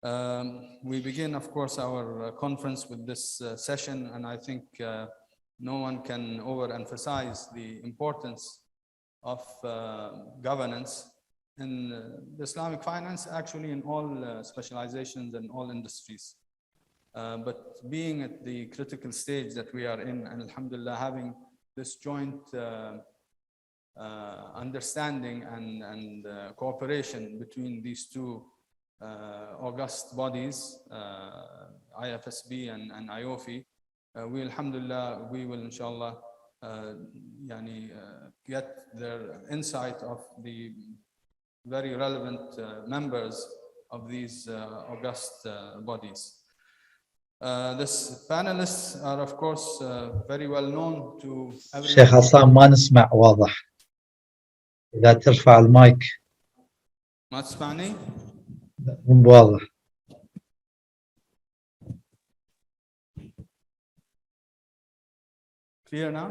We begin, of course, our conference with this session, and I think no one can overemphasize the importance of governance in the Islamic finance, actually in all specializations and all industries. But being at the critical stage that we are in, and alhamdulillah, having this joint understanding and cooperation between these two august bodies, IFSB and Iofi, we alhamdulillah, we will inshallah get their insight of the very relevant members of these august bodies. This panelists are of course very well known to everyone. شيخ حسام ما نسمع واضح إذا ترفع المايك. ما تسمعني؟ مو واضح. Clear now?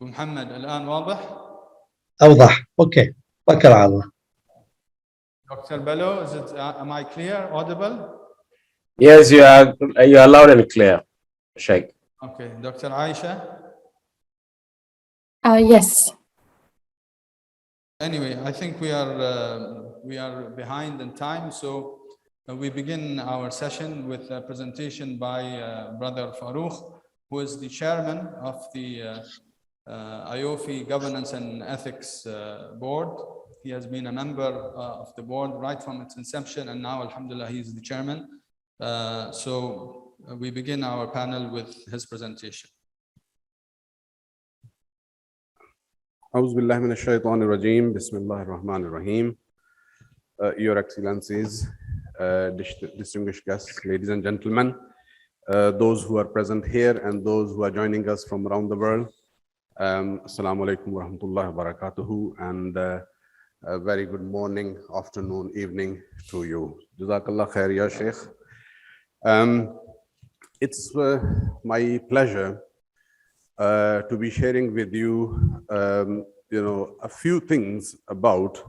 محمد الآن واضح؟ أوضح. أوكي. توكل على الله. Dr. Bello, am I clear, audible? Yes, you are loud and clear, Sheikh. Okay, Dr. Aisha? Yes. Anyway, I think we are behind in time, so we begin our session with a presentation by Brother Farouk, who is the chairman of the Iofi Governance and Ethics Board. He has been a member of the board right from its inception, and now, alhamdulillah, he is the chairman. So we begin our panel with his presentation. أعوذ بالله من الشيطان الرجيم بسم الله الرحمن الرحيم. Your Excellencies, distinguished guests, ladies and gentlemen, those who are present here and those who are joining us from around the world, Assalamu alaikum wa rahmatullahi wa barakatuhu, and a very good morning, afternoon, evening to you. Jazakallah khair, ya Sheikh. It's my pleasure to be sharing with you, a few things about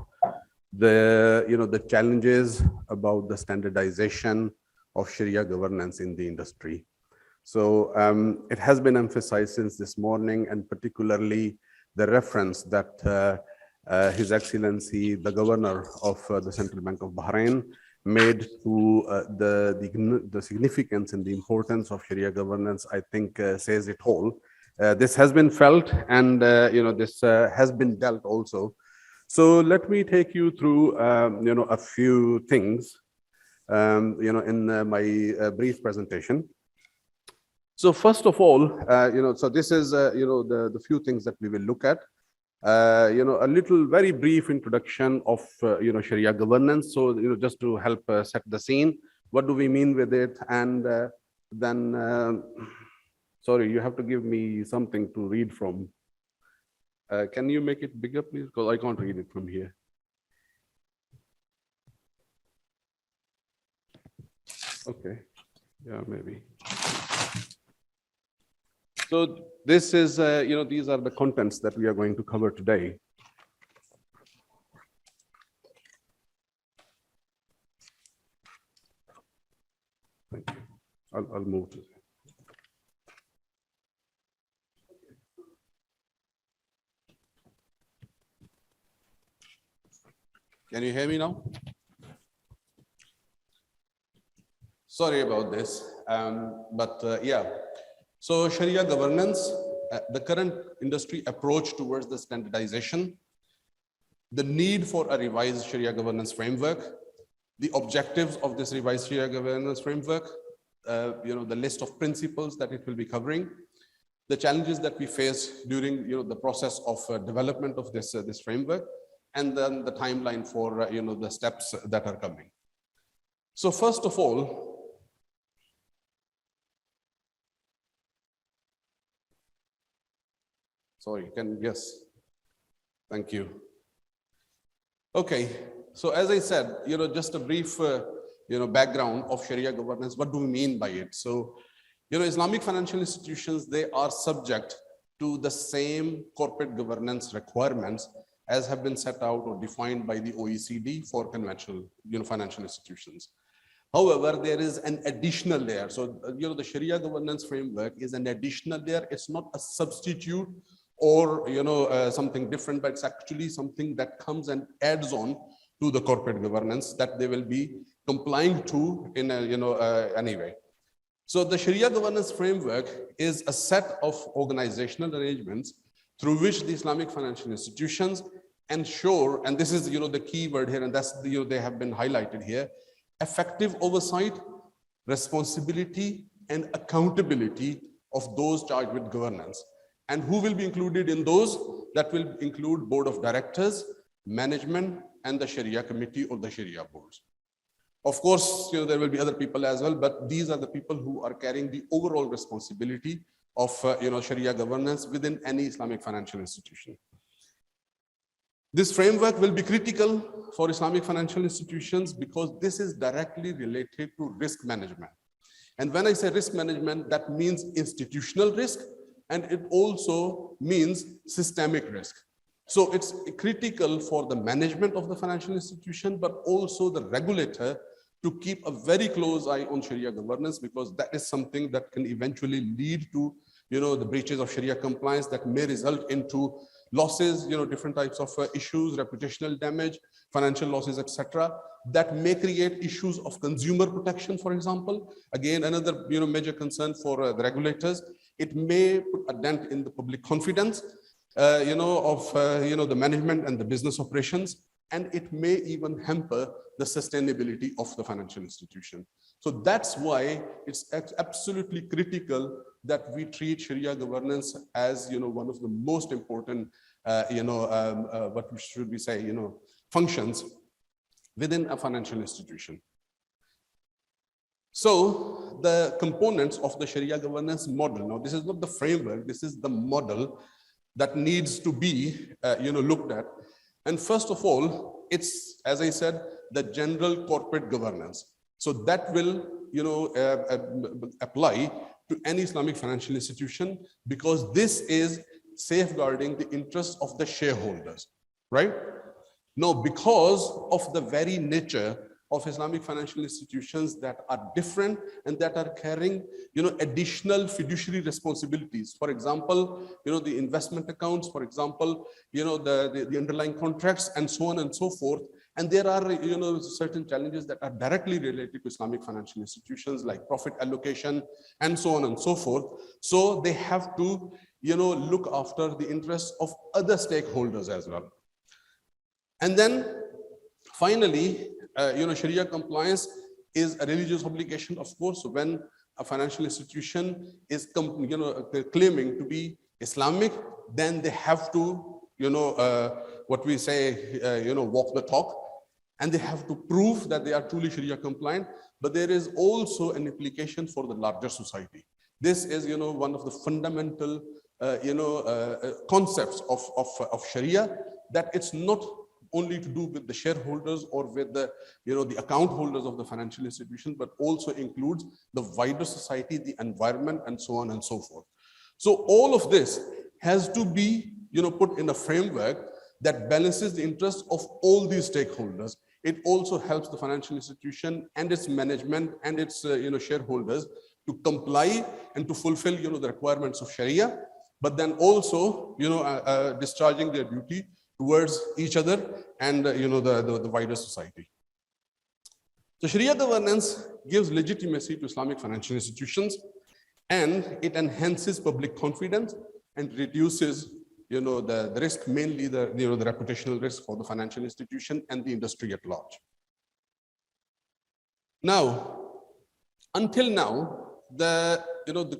the challenges about the standardization of Sharia governance in the industry. So it has been emphasized since this morning, and particularly the reference that His Excellency, the Governor of the Central Bank of Bahrain, made to the significance and the importance of Sharia governance, I think says it all. This has been felt, and this has been dealt also. So let me take you through a few things in my brief presentation. So first of all, so this is the few things that we will look at. A little very brief introduction of Sharia governance. So just to help set the scene, what do we mean with it, and then sorry, you have to give me something to read from. Can you make it bigger, please? Because I can't read it from here. Okay, yeah, maybe. So this is, these are the contents that we are going to cover today. Thank you. I'll move to. Can you hear me now? Sorry about this, yeah. So Sharia governance, the current industry approach towards the standardization, the need for a revised Sharia governance framework, the objectives of this revised Sharia governance framework, the list of principles that it will be covering, the challenges that we face during the process of development of this framework, and then the timeline for the steps that are coming. So first of all, sorry, yes, thank you. Okay, so as I said, just a brief background of Sharia governance. What do we mean by it? So, Islamic financial institutions, they are subject to the same corporate governance requirements as have been set out or defined by the OECD for conventional, financial institutions. However, there is an additional layer. So, the Sharia governance framework is an additional layer. It's not a substitute or, something different, but it's actually something that comes and adds on to the corporate governance that they will be complying to in a, any way. So the Sharia governance framework is a set of organizational arrangements through which the Islamic financial institutions ensure, and this is, the key word here, and that's, they have been highlighted here, effective oversight, responsibility, and accountability of those charged with governance. And who will be included in those? That will include board of directors, management, and the Sharia committee or the Sharia boards. Of course, there will be other people as well, but these are the people who are carrying the overall responsibility of, Sharia governance within any Islamic financial institution. This framework will be critical for Islamic financial institutions because this is directly related to risk management. And when I say risk management, that means institutional risk, and it also means systemic risk. So it's critical for the management of the financial institution, but also the regulator to keep a very close eye on Sharia governance, because that is something that can eventually lead to, the breaches of Sharia compliance that may result into losses, different types of issues, reputational damage, financial losses, etc. That may create issues of consumer protection, for example. Again, another, major concern for the regulators. It may put a dent in the public confidence, of, the management and the business operations, and it may even hamper the sustainability of the financial institution. So that's why it's absolutely critical that we treat Sharia governance as, one of the most important, what should we say, functions within a financial institution. So the components of the Sharia governance model, now this is not the framework, this is the model that needs to be, looked at. And first of all, it's, as I said, the general corporate governance. So that will, apply to any Islamic financial institution, because this is safeguarding the interests of the shareholders, right? Now, because of the very nature of Islamic financial institutions that are different and that are carrying, additional fiduciary responsibilities. For example, the investment accounts, for example, the underlying contracts and so on and so forth. And there are, certain challenges that are directly related to Islamic financial institutions like profit allocation and so on and so forth. So they have to, look after the interests of other stakeholders as well. And then finally, Sharia compliance is a religious obligation, of course. So when a financial institution is, claiming to be Islamic, then they have to, what we say, walk the talk, and they have to prove that they are truly Sharia compliant. But there is also an implication for the larger society. This is, one of the fundamental, concepts of Sharia, that it's not only to do with the shareholders or with the, the account holders of the financial institution, but also includes the wider society, the environment, and so on and so forth. So all of this has to be, put in a framework that balances the interests of all these stakeholders. It also helps the financial institution and its management and its, shareholders to comply and to fulfill, the requirements of Sharia, but then also, discharging their duty towards each other and, the wider society. So Sharia governance gives legitimacy to Islamic financial institutions, and it enhances public confidence and reduces, the risk, mainly the, the reputational risk for the financial institution and the industry at large. Now, until now, the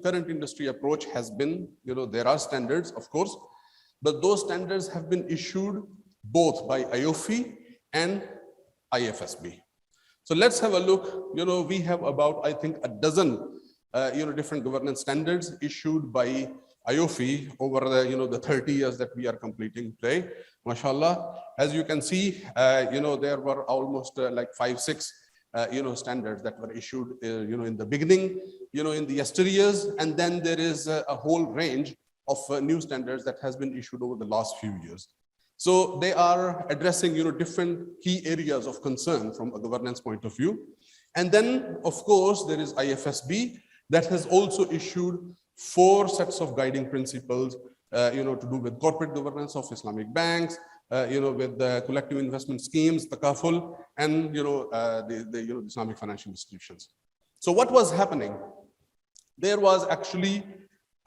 current industry approach has been, there are standards, of course, but those standards have been issued both by Iofi and IFSB. So let's have a look. We have about, I think, a dozen, different governance standards issued by Iofi over the, the 30 years that we are completing today. MashaAllah. As you can see, there were almost like 5-6, standards that were issued, in the beginning, in the yesteryears, and then there is a whole range of new standards that has been issued over the last few years. So they are addressing, different key areas of concern from a governance point of view. And then, of course, there is IFSB that has also issued 4 sets of guiding principles, to do with corporate governance of Islamic banks, with the collective investment schemes, takaful, and the Islamic financial institutions. So what was happening? There was actually,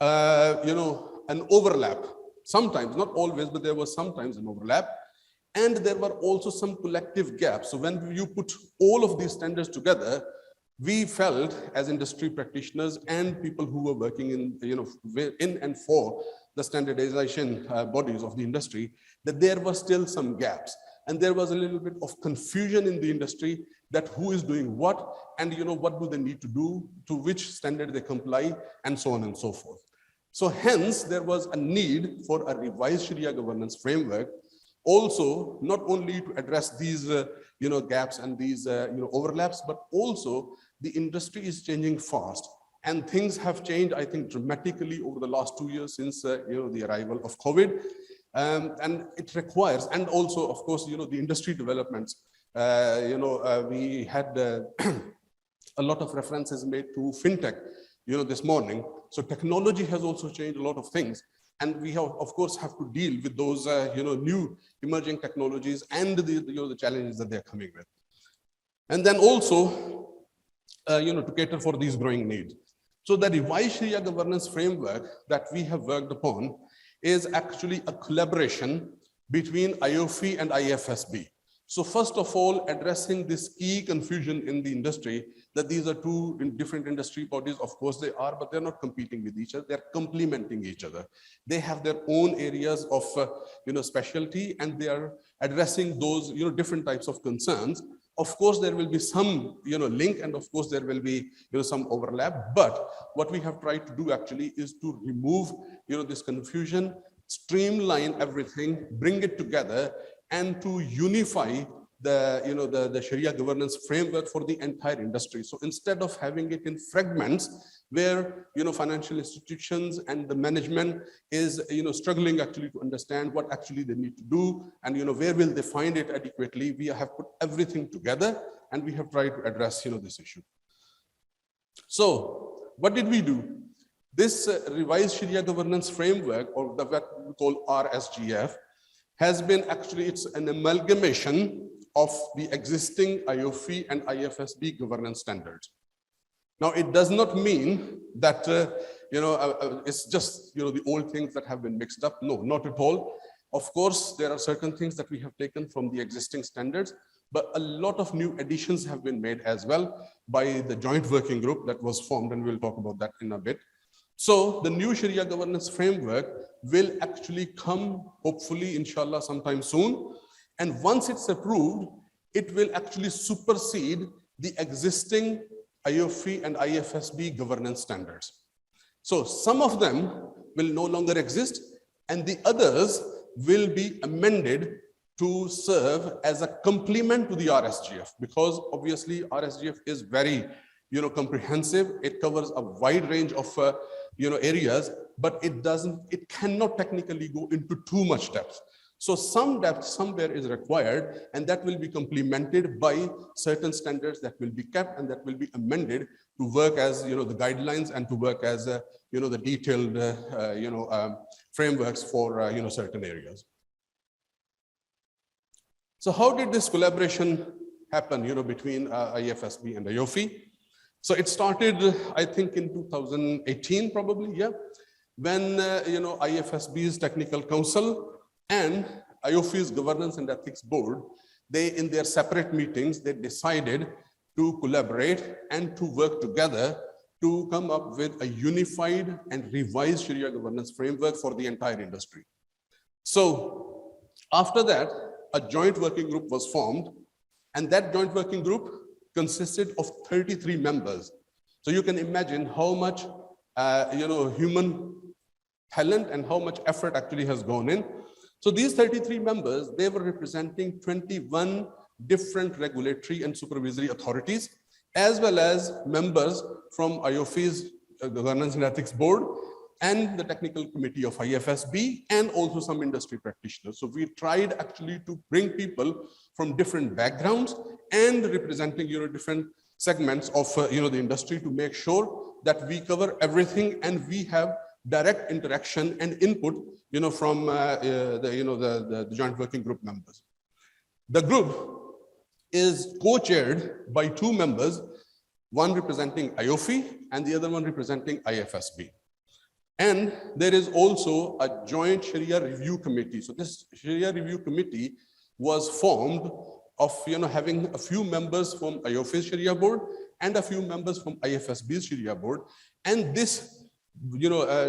an overlap. Sometimes, not always, but there was sometimes an overlap. And there were also some collective gaps. So when you put all of these standards together, we felt as industry practitioners and people who were working in and for the standardization bodies of the industry, that there were still some gaps. And there was a little bit of confusion in the industry that who is doing what, and what do they need to do, to which standard they comply, and so on and so forth. So hence, there was a need for a revised Sharia governance framework, also not only to address these gaps and these overlaps, but also the industry is changing fast. And things have changed, I think, dramatically over the last 2 years since the arrival of COVID. And it requires, and also, of course, the industry developments. We had a lot of references made to fintech, this morning. So technology has also changed a lot of things. And we have, of course, have to deal with those, new emerging technologies and the challenges that they're coming with. And then also, to cater for these growing needs. So the revised Sharia governance framework that we have worked upon is actually a collaboration between Iofi and IFSB. So first of all, addressing this key confusion in the industry, that these are 2 different industry bodies. Of course they are, but they're not competing with each other. They're complementing each other. They have their own areas of, specialty, and they are addressing those, different types of concerns. Of course, there will be some, link, and of course there will be, some overlap. But what we have tried to do actually is to remove, this confusion, streamline everything, bring it together, and to unify the Sharia governance framework for the entire industry. So instead of having it in fragments where financial institutions and the management is struggling actually to understand what actually they need to do, and where will they find it adequately, we have put everything together and we have tried to address this issue. So what did we do? This revised Sharia governance framework, or what we call RSGF, has been actually, it's an amalgamation of the existing Iofi and IFSB governance standards. Now, it does not mean that, it's just, the old things that have been mixed up. No, not at all. Of course, there are certain things that we have taken from the existing standards, but a lot of new additions have been made as well by the joint working group that was formed, and we'll talk about that in a bit. So the new Sharia governance framework will actually come, hopefully, inshallah, sometime soon. And once it's approved, it will actually supersede the existing Iofi and IFSB governance standards. So some of them will no longer exist, and the others will be amended to serve as a complement to the RSGF, because obviously RSGF is very comprehensive. It covers a wide range of areas, but it cannot technically go into too much depth. So some depth somewhere is required, and that will be complemented by certain standards that will be kept and that will be amended to work as the guidelines and to work as the detailed frameworks for certain areas. So how did this collaboration happen between IFSB and Iofi? So it started, I think, in 2018, probably, yeah, when IFSB's technical council and Iofi's governance and ethics board, they, in their separate meetings, they decided to collaborate and to work together to come up with a unified and revised Sharia governance framework for the entire industry. So after that, a joint working group was formed, and that joint working group consisted of 33 members. So you can imagine how much human talent and how much effort actually has gone in. So these 33 members, they were representing 21 different regulatory and supervisory authorities, as well as members from Iofi's governance and ethics board, and the technical committee of IFSB, and also some industry practitioners. So we tried actually to bring people from different backgrounds and representing, different segments of, the industry to make sure that we cover everything and we have direct interaction and input, from the joint working group members. The group is co-chaired by two members, one representing Iofi and the other one representing IFSB. And there is also a joint Sharia review committee. So this Sharia review committee was formed of having a few members from Iofi's Sharia board and a few members from IFSB's Sharia board. And this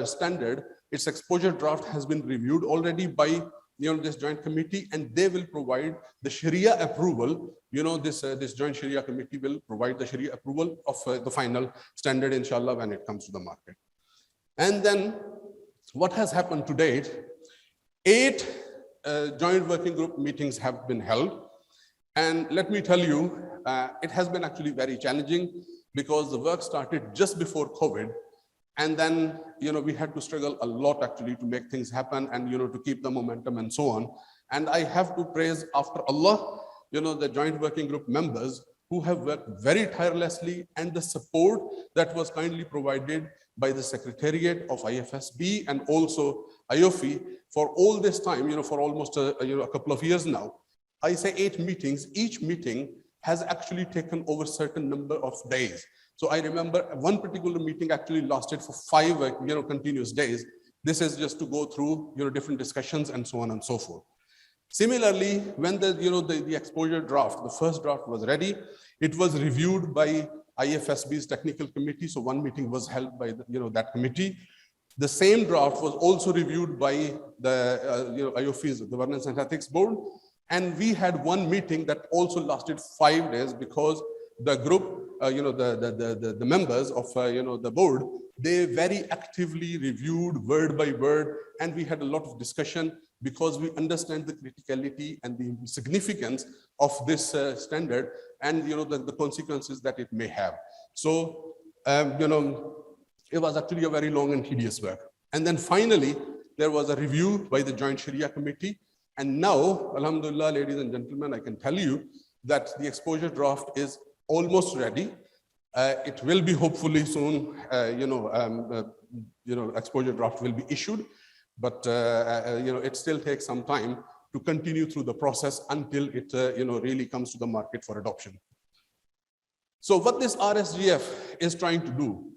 standard, its exposure draft has been reviewed already by this joint committee, and they will provide the Sharia approval. This joint Sharia committee will provide the Sharia approval of the final standard, inshallah, when it comes to the market. And then what has happened to date, 8 joint working group meetings have been held. And let me tell you, it has been actually very challenging because the work started just before COVID. And then, we had to struggle a lot actually to make things happen and, to keep the momentum and so on. And I have to praise, after Allah, the joint working group members who have worked very tirelessly, and the support that was kindly provided by the Secretariat of IFSB and also Iofi for all this time, for almost a couple of years now. I say 8 meetings, each meeting has actually taken over a certain number of days. So I remember one particular meeting actually lasted for 5 continuous days. This is just to go through different discussions and so on and so forth. Similarly, when the exposure draft, the first draft was ready, it was reviewed by IFSB's technical committee. So one meeting was held by that committee. The same draft was also reviewed by the Iofi's Governance and Ethics Board. And we had one meeting that also lasted 5 days because the group, the members of the board, they very actively reviewed word by word, and we had a lot of discussion because we understand the criticality and the significance of this standard and the consequences that it may have. So it was actually a very long and tedious work. And then finally, there was a review by the Joint Sharia Committee. And now, alhamdulillah, ladies and gentlemen, I can tell you that the exposure draft is almost ready. It will be hopefully soon, exposure draft will be issued, but it still takes some time to continue through the process until it really comes to the market for adoption. So what this RSGF is trying to do,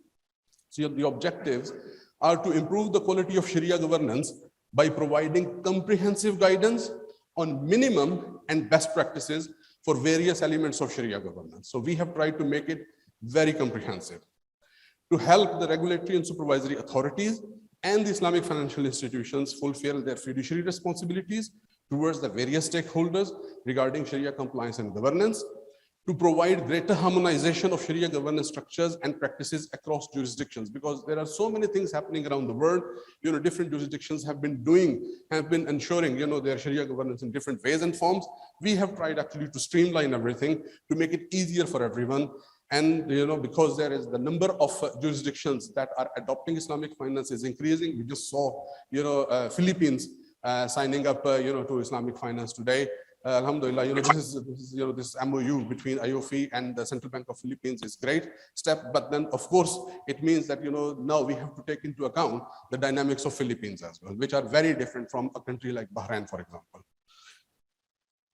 so the objectives are to improve the quality of Sharia governance by providing comprehensive guidance on minimum and best practices for various elements of Sharia governance. So we have tried to make it very comprehensive to help the regulatory and supervisory authorities and the Islamic financial institutions fulfill their fiduciary responsibilities towards the various stakeholders regarding Sharia compliance and governance, to provide greater harmonization of Sharia governance structures and practices across jurisdictions, because there are so many things happening around the world. Different jurisdictions have been ensuring, their Sharia governance in different ways and forms. We have tried actually to streamline everything to make it easier for everyone. And, because there is the number of jurisdictions that are adopting Islamic finance is increasing. We just saw, Philippines signing up, to Islamic finance today. Alhamdulillah, this MOU between Iofi and the Central Bank of Philippines is a great step. But then, of course, it means that, now we have to take into account the dynamics of Philippines as well, which are very different from a country like Bahrain, for example.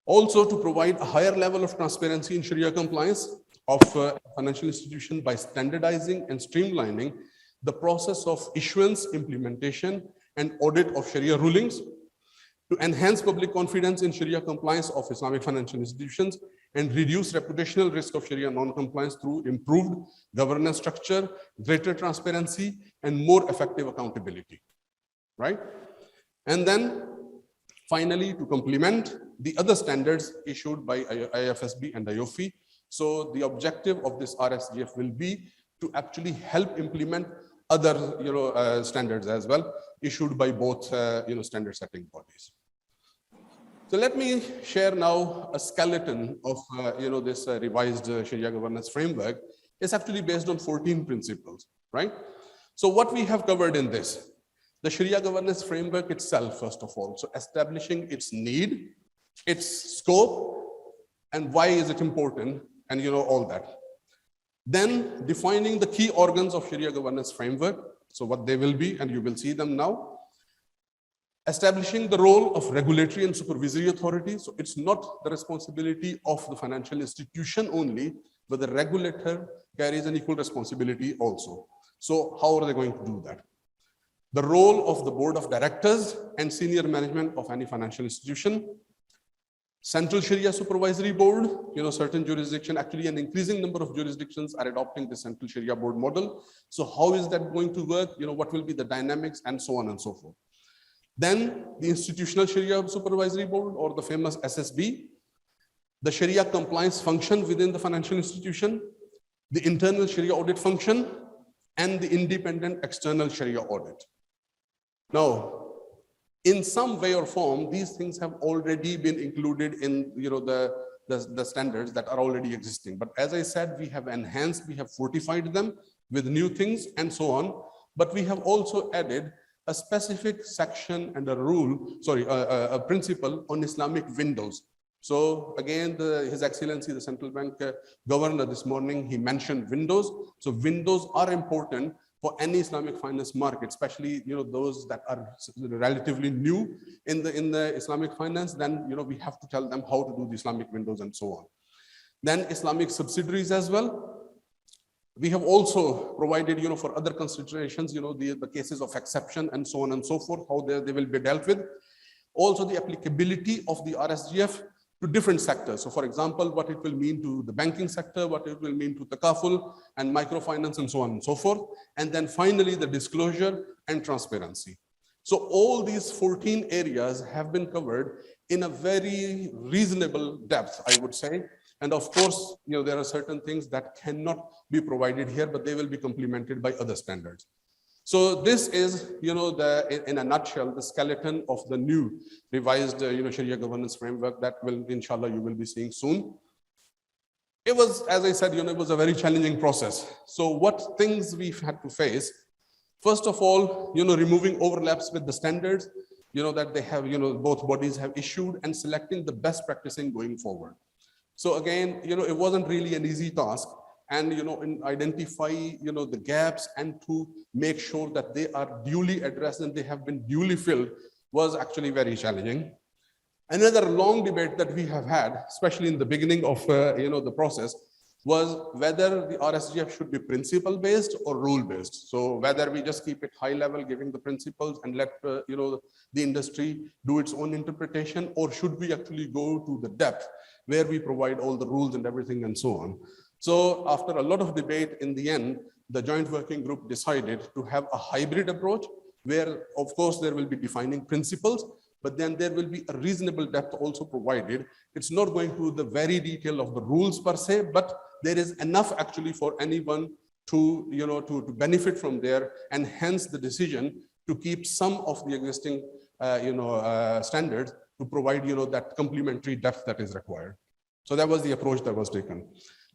Also, to provide a higher level of transparency in Sharia compliance of financial institutions by standardizing and streamlining the process of issuance, implementation, and audit of Sharia rulings, to enhance public confidence in Sharia compliance of Islamic financial institutions and reduce reputational risk of Sharia non-compliance through improved governance structure, greater transparency, and more effective accountability, right? And then finally, to complement the other standards issued by IFSB and Iofi. So the objective of this RSGF will be to actually help implement other standards as well, issued by both standard setting bodies. So let me share now a skeleton of this revised Sharia governance framework. It's actually based on 14 principles, right? So what we have covered in this, the Sharia governance framework itself, first of all, so establishing its need, its scope, and why is it important, and all that. Then defining the key organs of Sharia governance framework, so what they will be, and you will see them now. Establishing the role of regulatory and supervisory authority. So it's not the responsibility of the financial institution only, but the regulator carries an equal responsibility also. So how are they going to do that? The role of the board of directors and senior management of any financial institution. Central Sharia Supervisory Board, certain jurisdiction, actually an increasing number of jurisdictions are adopting the Central Sharia Board model. So how is that going to work? What will be the dynamics and so on and so forth. Then the Institutional Sharia Supervisory Board, or the famous SSB, the Sharia Compliance function within the financial institution, the internal Sharia audit function, and the independent external Sharia audit. Now, in some way or form, these things have already been included in the standards that are already existing. But as I said, we have enhanced, we have fortified them with new things and so on. But we have also added a specific section and a principle on Islamic windows. So again, His Excellency, the Central Bank Governor this morning, he mentioned windows. So windows are important for any Islamic finance market, especially those that are relatively new in the Islamic finance. Then we have to tell them how to do the Islamic windows and so on. Then Islamic subsidiaries as well. We have also provided, for other considerations, the cases of exception and so on and so forth, how they will be dealt with. Also the applicability of the RSGF to different sectors. So for example, what it will mean to the banking sector, what it will mean to takaful and microfinance and so on and so forth. And then finally, the disclosure and transparency. So all these 14 areas have been covered in a very reasonable depth, I would say. And of course, there are certain things that cannot be provided here, but they will be complemented by other standards. So this is, in a nutshell, the skeleton of the new revised, Sharia governance framework that will, inshallah, you will be seeing soon. It was, as I said, it was a very challenging process. So what things we've had to face? First of all, removing overlaps with the standards, that they have, both bodies have issued, and selecting the best practicing going forward. So again, it wasn't really an easy task, and identify the gaps and to make sure that they are duly addressed and they have been duly filled was actually very challenging. Another long debate that we have had, especially in the beginning of the process, was whether the RSGF should be principle based or rule based. So whether we just keep it high level, giving the principles and let the industry do its own interpretation, or should we actually go to the depth where we provide all the rules and everything and so on. So after a lot of debate, in the end, the joint working group decided to have a hybrid approach where, of course, there will be defining principles, but then there will be a reasonable depth also provided. It's not going to the very detail of the rules per se, but there is enough actually for anyone to, to benefit from there, and hence the decision to keep some of the existing, standards to provide, that complementary depth that is required. So that was the approach that was taken.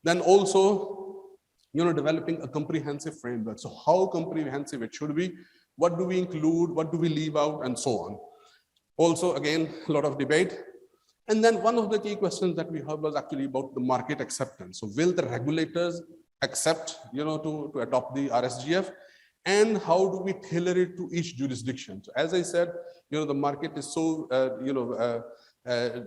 Then also, developing a comprehensive framework. So how comprehensive it should be, what do we include, what do we leave out, and so on. Also, again, a lot of debate. And then one of the key questions that we heard was actually about the market acceptance. So will the regulators accept, to adopt the RSGF? And how do we tailor it to each jurisdiction? So as I said, the market is so,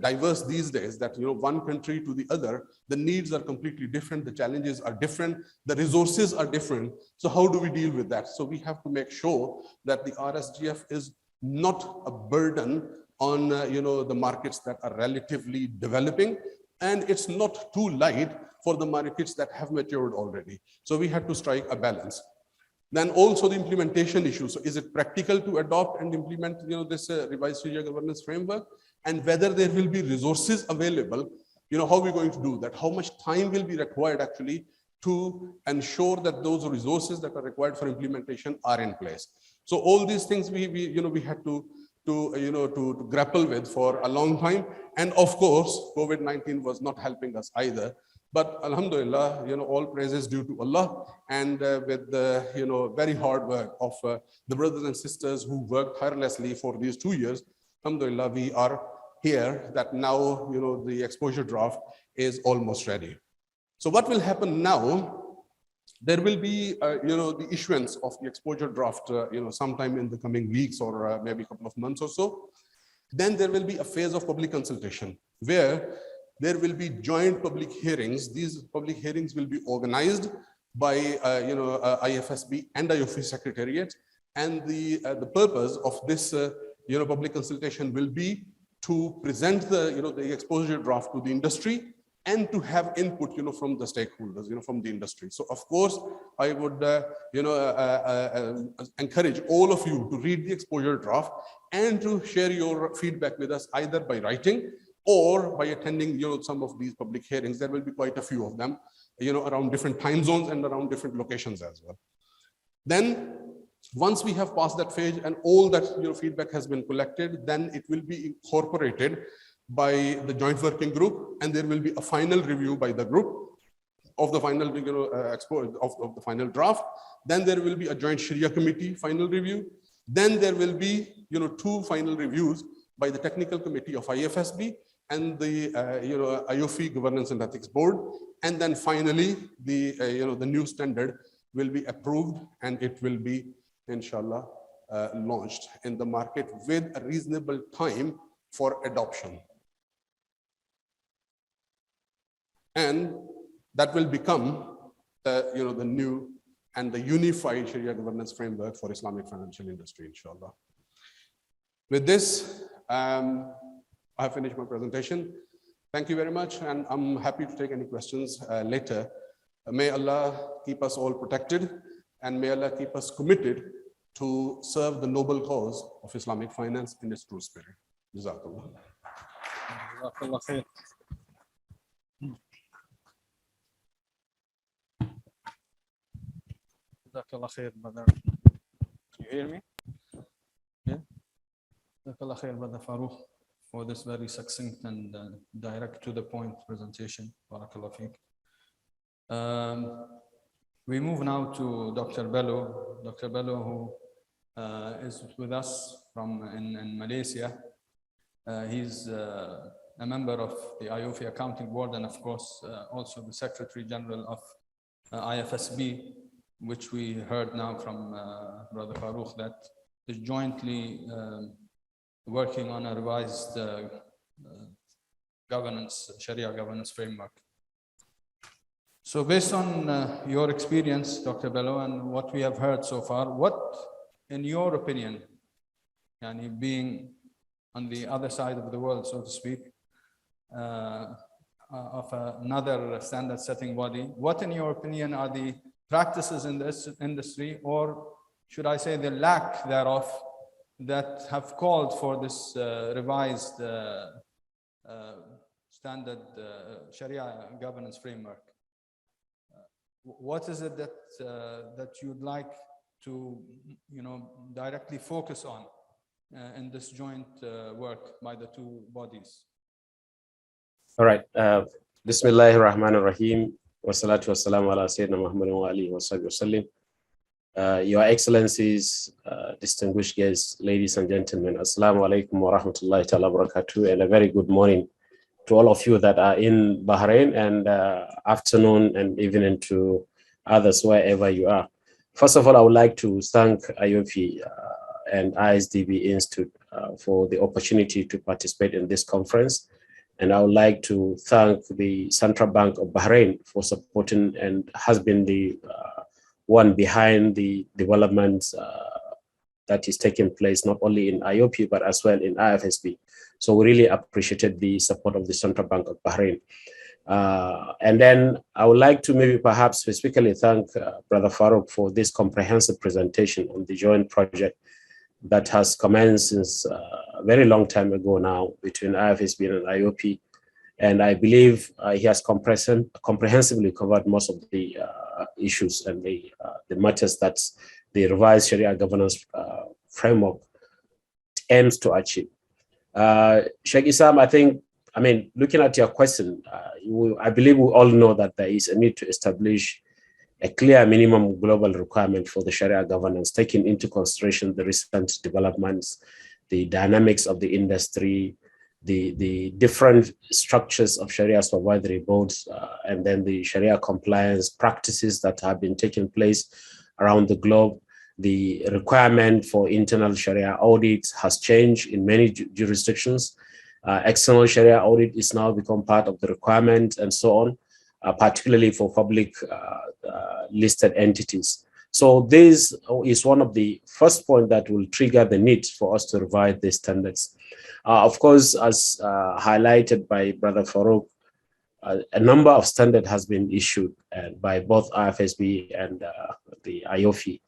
diverse these days that, one country to the other, the needs are completely different, the challenges are different, the resources are different. So how do we deal with that? So we have to make sure that the RSGF is not a burden on, the markets that are relatively developing, and it's not too light for the markets that have matured already. So we had to strike a balance. Then also the implementation issue. So is it practical to adopt and implement, this revised Sharia governance framework, and whether there will be resources available, how are we going to do that? How much time will be required actually to ensure that those resources that are required for implementation are in place? So all these things we had to grapple with for a long time. And of course, COVID-19 was not helping us either. But alhamdulillah, all praise is due to Allah, and with the, very hard work of the brothers and sisters who worked tirelessly for these 2 years, alhamdulillah, we are here that now, the exposure draft is almost ready. So what will happen now? There will be, the issuance of the exposure draft, sometime in the coming weeks or maybe a couple of months or so. Then there will be a phase of public consultation where there will be joint public hearings. These public hearings will be organized by, IFSB and Iofi Secretariat. And the purpose of this, public consultation will be to present the exposure draft to the industry and to have input, from the stakeholders, from the industry. So of course, I would, encourage all of you to read the exposure draft and to share your feedback with us either by writing or by attending, some of these public hearings. There will be quite a few of them, around different time zones and around different locations as well. Then, once we have passed that phase and all that, feedback has been collected, then it will be incorporated by the joint working group, and there will be a final review by the group of the final, of the final draft. Then there will be a joint Sharia committee final review. Then there will be, 2 final reviews by the technical committee of IFSB and the, Iofi Governance and Ethics Board. And then finally, the, the new standard will be approved and it will be, inshallah, launched in the market with a reasonable time for adoption. And that will become the, the new and the unified Sharia governance framework for Islamic financial industry, inshallah. With this, I have finished my presentation. Thank you very much, and I'm happy to take any questions later. May Allah keep us all protected, and may Allah keep us committed to serve the noble cause of Islamic finance in its true spirit. Jazakallah. Jazakallah khair. Jazakallah khair, brother. You hear me? Yeah. Jazakallah khair, brother Farooq, for this very succinct and direct to the point presentation. Barakallah fiqh. We move now to Dr. Bello. Dr. Bello, who is with us from in Malaysia. He's a member of the Iofi Accounting Board and of course also the Secretary General of IFSB, which we heard now from Brother Farooq that is jointly working on a revised Sharia governance framework. So based on your experience, Dr. Bello, and what we have heard so far, what, in your opinion, yani being on the other side of the world, so to speak, of another standard setting body, what in your opinion are the practices in this industry, or should I say the lack thereof, that have called for this revised standard Sharia governance framework? What is it that that you'd like to, directly focus on in this joint work by the 2 bodies? All right. Bismillahir Rahmanir Rahim. Wa salatu wa salamu ala Sayyidina Muhammad wa alihi wa sallam. Your Excellencies, distinguished guests, ladies and gentlemen, Assalamu alaikum wa rahmatullahi ta'ala wa barakatuh, and a very good morning to all of you that are in Bahrain, and afternoon and evening to others wherever you are. First of all, I would like to thank Iofi and IsDB Institute for the opportunity to participate in this conference. And I would like to thank the Central Bank of Bahrain for supporting and has been the one behind the developments that is taking place not only in Iofi but as well in IFSB. So we really appreciated the support of the Central Bank of Bahrain. And then I would like to maybe perhaps specifically thank Brother Farooq for this comprehensive presentation on the joint project that has commenced since a very long time ago now between IFSB and Iofi. And I believe he has comprehensively covered most of the issues and the matters that the revised Sharia governance framework aims to achieve. Sheikh Isam, I think I mean, looking at your question, I believe we all know that there is a need to establish a clear minimum global requirement for the Sharia governance, taking into consideration the recent developments, the dynamics of the industry, the different structures of Sharia supervisory boards, and then the Sharia compliance practices that have been taking place around the globe. The requirement for internal Sharia audit has changed in many jurisdictions. External Sharia audit is now become part of the requirement and so on, particularly for public listed entities. So this is one of the first points that will trigger the need for us to revise these standards. Of course, as highlighted by Brother Farouk, a number of standards has been issued by both IFSB and the Iofi.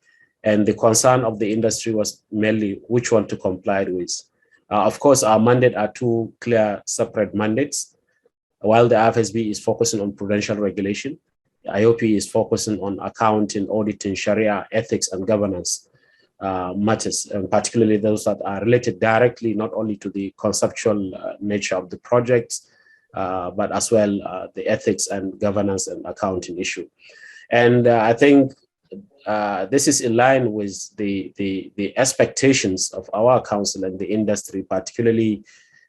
And the concern of the industry was mainly which one to comply with. Of course, our mandate are two clear separate mandates. While the IFSB is focusing on prudential regulation, IOP is focusing on accounting, auditing, Sharia, ethics, and governance matters, and particularly those that are related directly not only to the conceptual nature of the projects, but as well the ethics and governance and accounting issue. And I think this is in line with the expectations of our council and the industry, particularly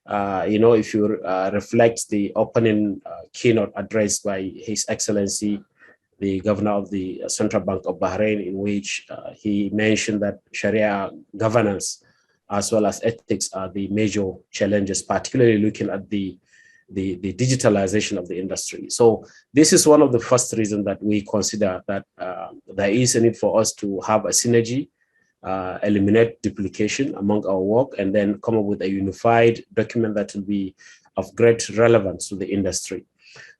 if you reflect the opening keynote address by His Excellency, the Governor of the Central Bank of Bahrain, in which he mentioned that Sharia governance as well as ethics are the major challenges, particularly looking at the digitalization of the industry. So this is one of the first reasons that we consider that there is a need for us to have a synergy, eliminate duplication among our work, and then come up with a unified document that will be of great relevance to the industry.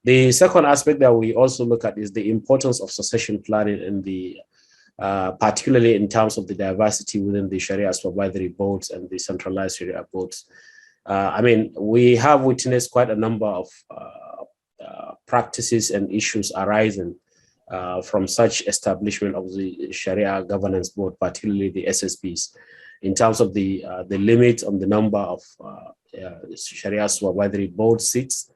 The second aspect that we also look at is the importance of succession planning and the particularly in terms of the diversity within the Sharia supervisory boards and the centralized Sharia boards. I mean, we have witnessed quite a number of practices and issues arising from such establishment of the Sharia Governance Board, particularly the SSBs, in terms of the limit on the number of Sharia Supervisory Board seats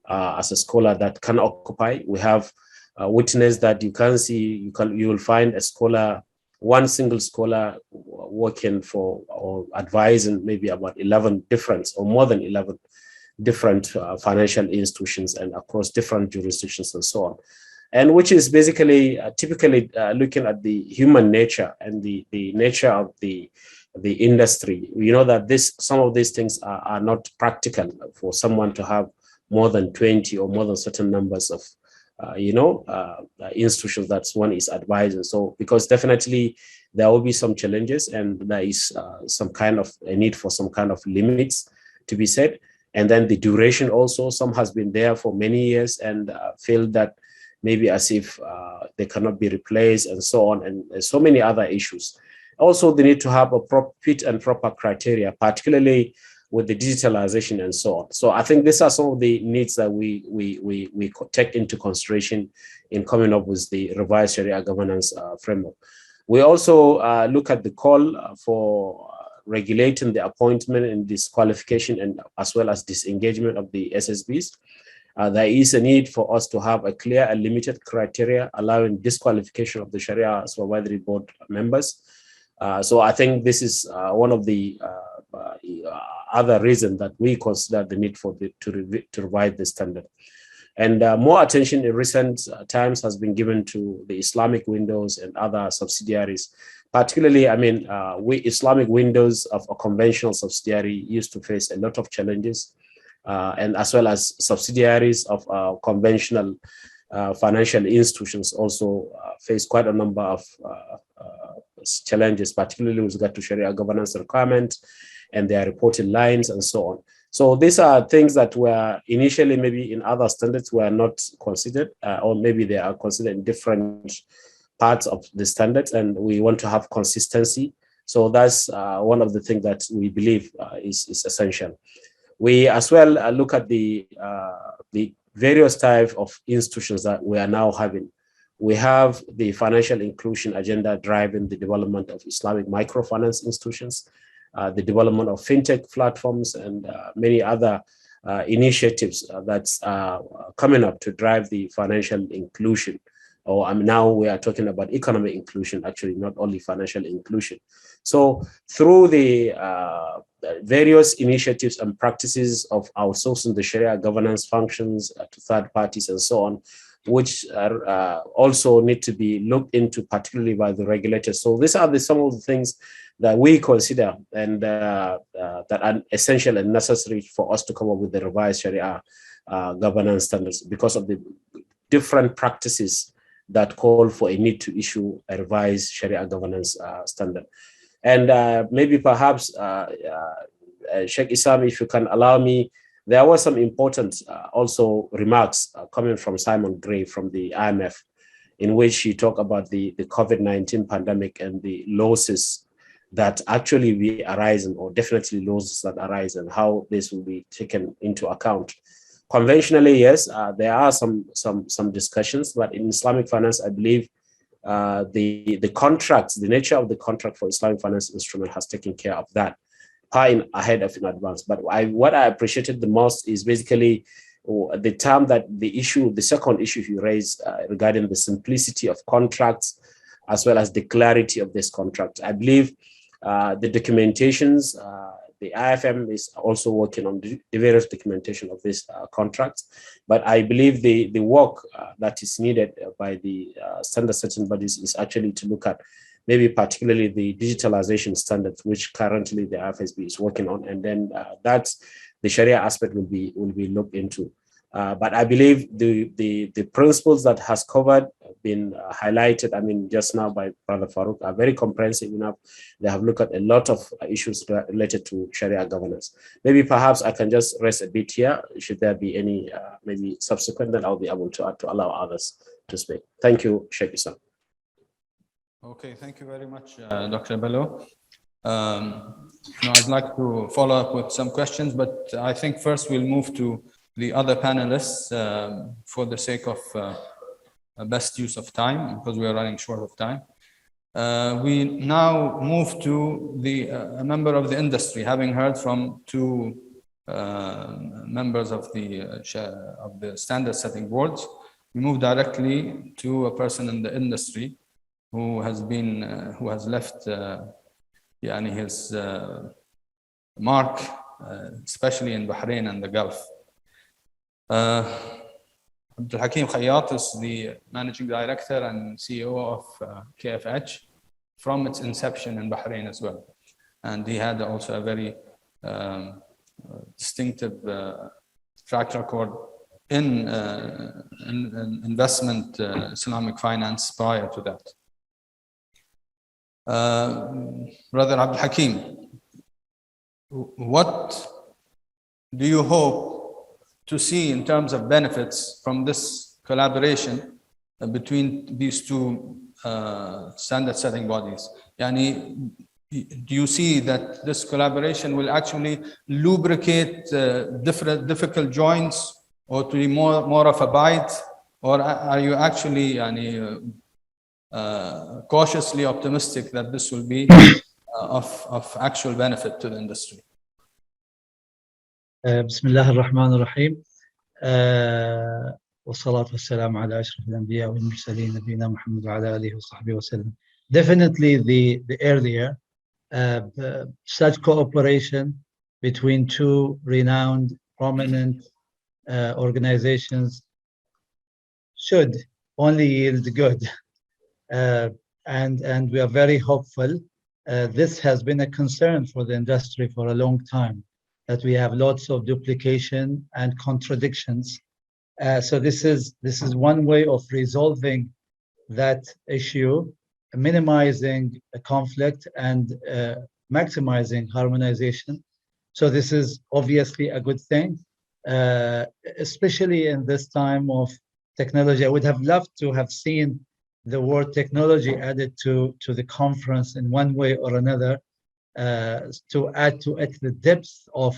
as a scholar that can occupy. We have witnessed that you will find a scholar, one single scholar working for or advising maybe about 11 different or more than 11 different financial institutions and across different jurisdictions and so on. And which is basically typically looking at the human nature and the nature of the industry. We know that some of these things are not practical for someone to have more than 20 or more than certain numbers of institutions that one is advising. So because definitely there will be some challenges and there is some kind of a need for some kind of limits to be set. And then the duration also, some has been there for many years and feel that maybe as if they cannot be replaced and so on, and so many other issues. Also, they need to have a fit and proper criteria, particularly with the digitalization and so on. So I think these are some of the needs that we take into consideration in coming up with the revised Sharia governance framework. We also look at the call for regulating the appointment and disqualification and as well as disengagement of the SSBs. There is a need for us to have a clear and limited criteria allowing disqualification of the Sharia Supervisory Board members. So I think this is one of the other reasons that we consider the need for to revise the standard. And more attention in recent times has been given to the Islamic windows and other subsidiaries. Particularly, I mean, Islamic windows of a conventional subsidiary used to face a lot of challenges, and as well as subsidiaries of conventional financial institutions also face quite a number of challenges, particularly with regard to Sharia governance requirements and their reporting lines and so on. So these are things that were initially maybe in other standards were not considered, or maybe they are considered in different parts of the standards, and we want to have consistency. So that's one of the things that we believe is essential. We as well look at the various types of institutions that we are now having. We have the financial inclusion agenda driving the development of Islamic microfinance institutions, the development of fintech platforms, and many other initiatives that's coming up to drive the financial inclusion. Or now we are talking about economic inclusion, actually, not only financial inclusion. So through the various initiatives and practices of outsourcing the Sharia governance functions to third parties and so on, which are, also need to be looked into, particularly by the regulators. So these are some of the things that we consider and that are essential and necessary for us to come up with the revised Sharia governance standards, because of the different practices that call for a need to issue a revised Sharia governance standard. And maybe perhaps, Sheikh Isam, if you can allow me, there were some important also remarks coming from Simon Gray from the IMF, in which he talked about the COVID-19 pandemic and the losses that actually will arise, or definitely losses that arise, and how this will be taken into account. Conventionally, yes, there are some discussions, but in Islamic finance, I believe the contracts, the nature of the contract for Islamic finance instrument has taken care of that ahead of in advance. But what I appreciated the most is basically the term that the second issue you raised regarding the simplicity of contracts, as well as the clarity of this contract. I believe the documentations, the IFM is also working on the various documentation of these contracts, but I believe the work that is needed by the standard setting bodies is actually to look at maybe particularly the digitalization standards, which currently the IFSB is working on, and then that's the Sharia aspect will be looked into. But I believe the principles that has been highlighted, I mean, just now by Brother Farouk, are very comprehensive enough. They have looked at a lot of issues related to Sharia governance. Maybe perhaps I can just rest a bit here. Should there be any maybe subsequent, then I'll be able to allow others to speak. Thank you, Sheikh Isam. Okay, thank you very much, Dr. Bello. I'd like to follow up with some questions, but I think first we'll move to the other panelists for the sake of best use of time, because we are running short of time. We now move to a member of the industry, having heard from two members of the standard setting boards. We move directly to a person in the industry who has left his mark, especially in Bahrain and the Gulf. Hakeem Khayyat is the managing director and CEO of KFH from its inception in Bahrain as well. And he had also a very distinctive track record in investment Islamic finance prior to that. Brother Abdul Hakeem, what do you hope to see in terms of benefits from this collaboration between these two standard setting bodies? Yani, do you see that this collaboration will actually lubricate difficult joints, or to be more of a bite, or are you actually cautiously optimistic that this will be of actual benefit to the industry? بسم الله الرحمن الرحيم والصلاة والسلام على أشرف الأنبياء والمرسلين نبينا محمد وعلى آله وصحبه وسلم. Definitely the earlier such cooperation between two renowned, prominent organizations should only yield good, and we are very hopeful. This has been a concern for the industry for a long time, that we have lots of duplication and contradictions. So this is one way of resolving that issue, minimizing a conflict and maximizing harmonization. So this is obviously a good thing, especially in this time of technology. I would have loved to have seen the word technology added to the conference in one way or another, to add to it the depth of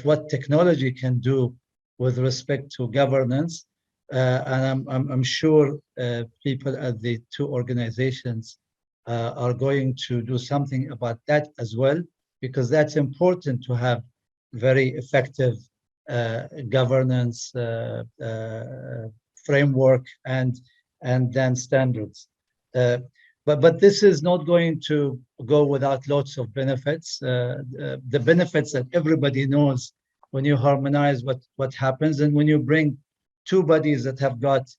what technology can do with respect to governance. And I'm sure people at the two organizations are going to do something about that as well, because that's important to have very effective governance framework and then standards. But this is not going to go without lots of benefits. The benefits that everybody knows when you harmonize what happens, and when you bring two bodies that have got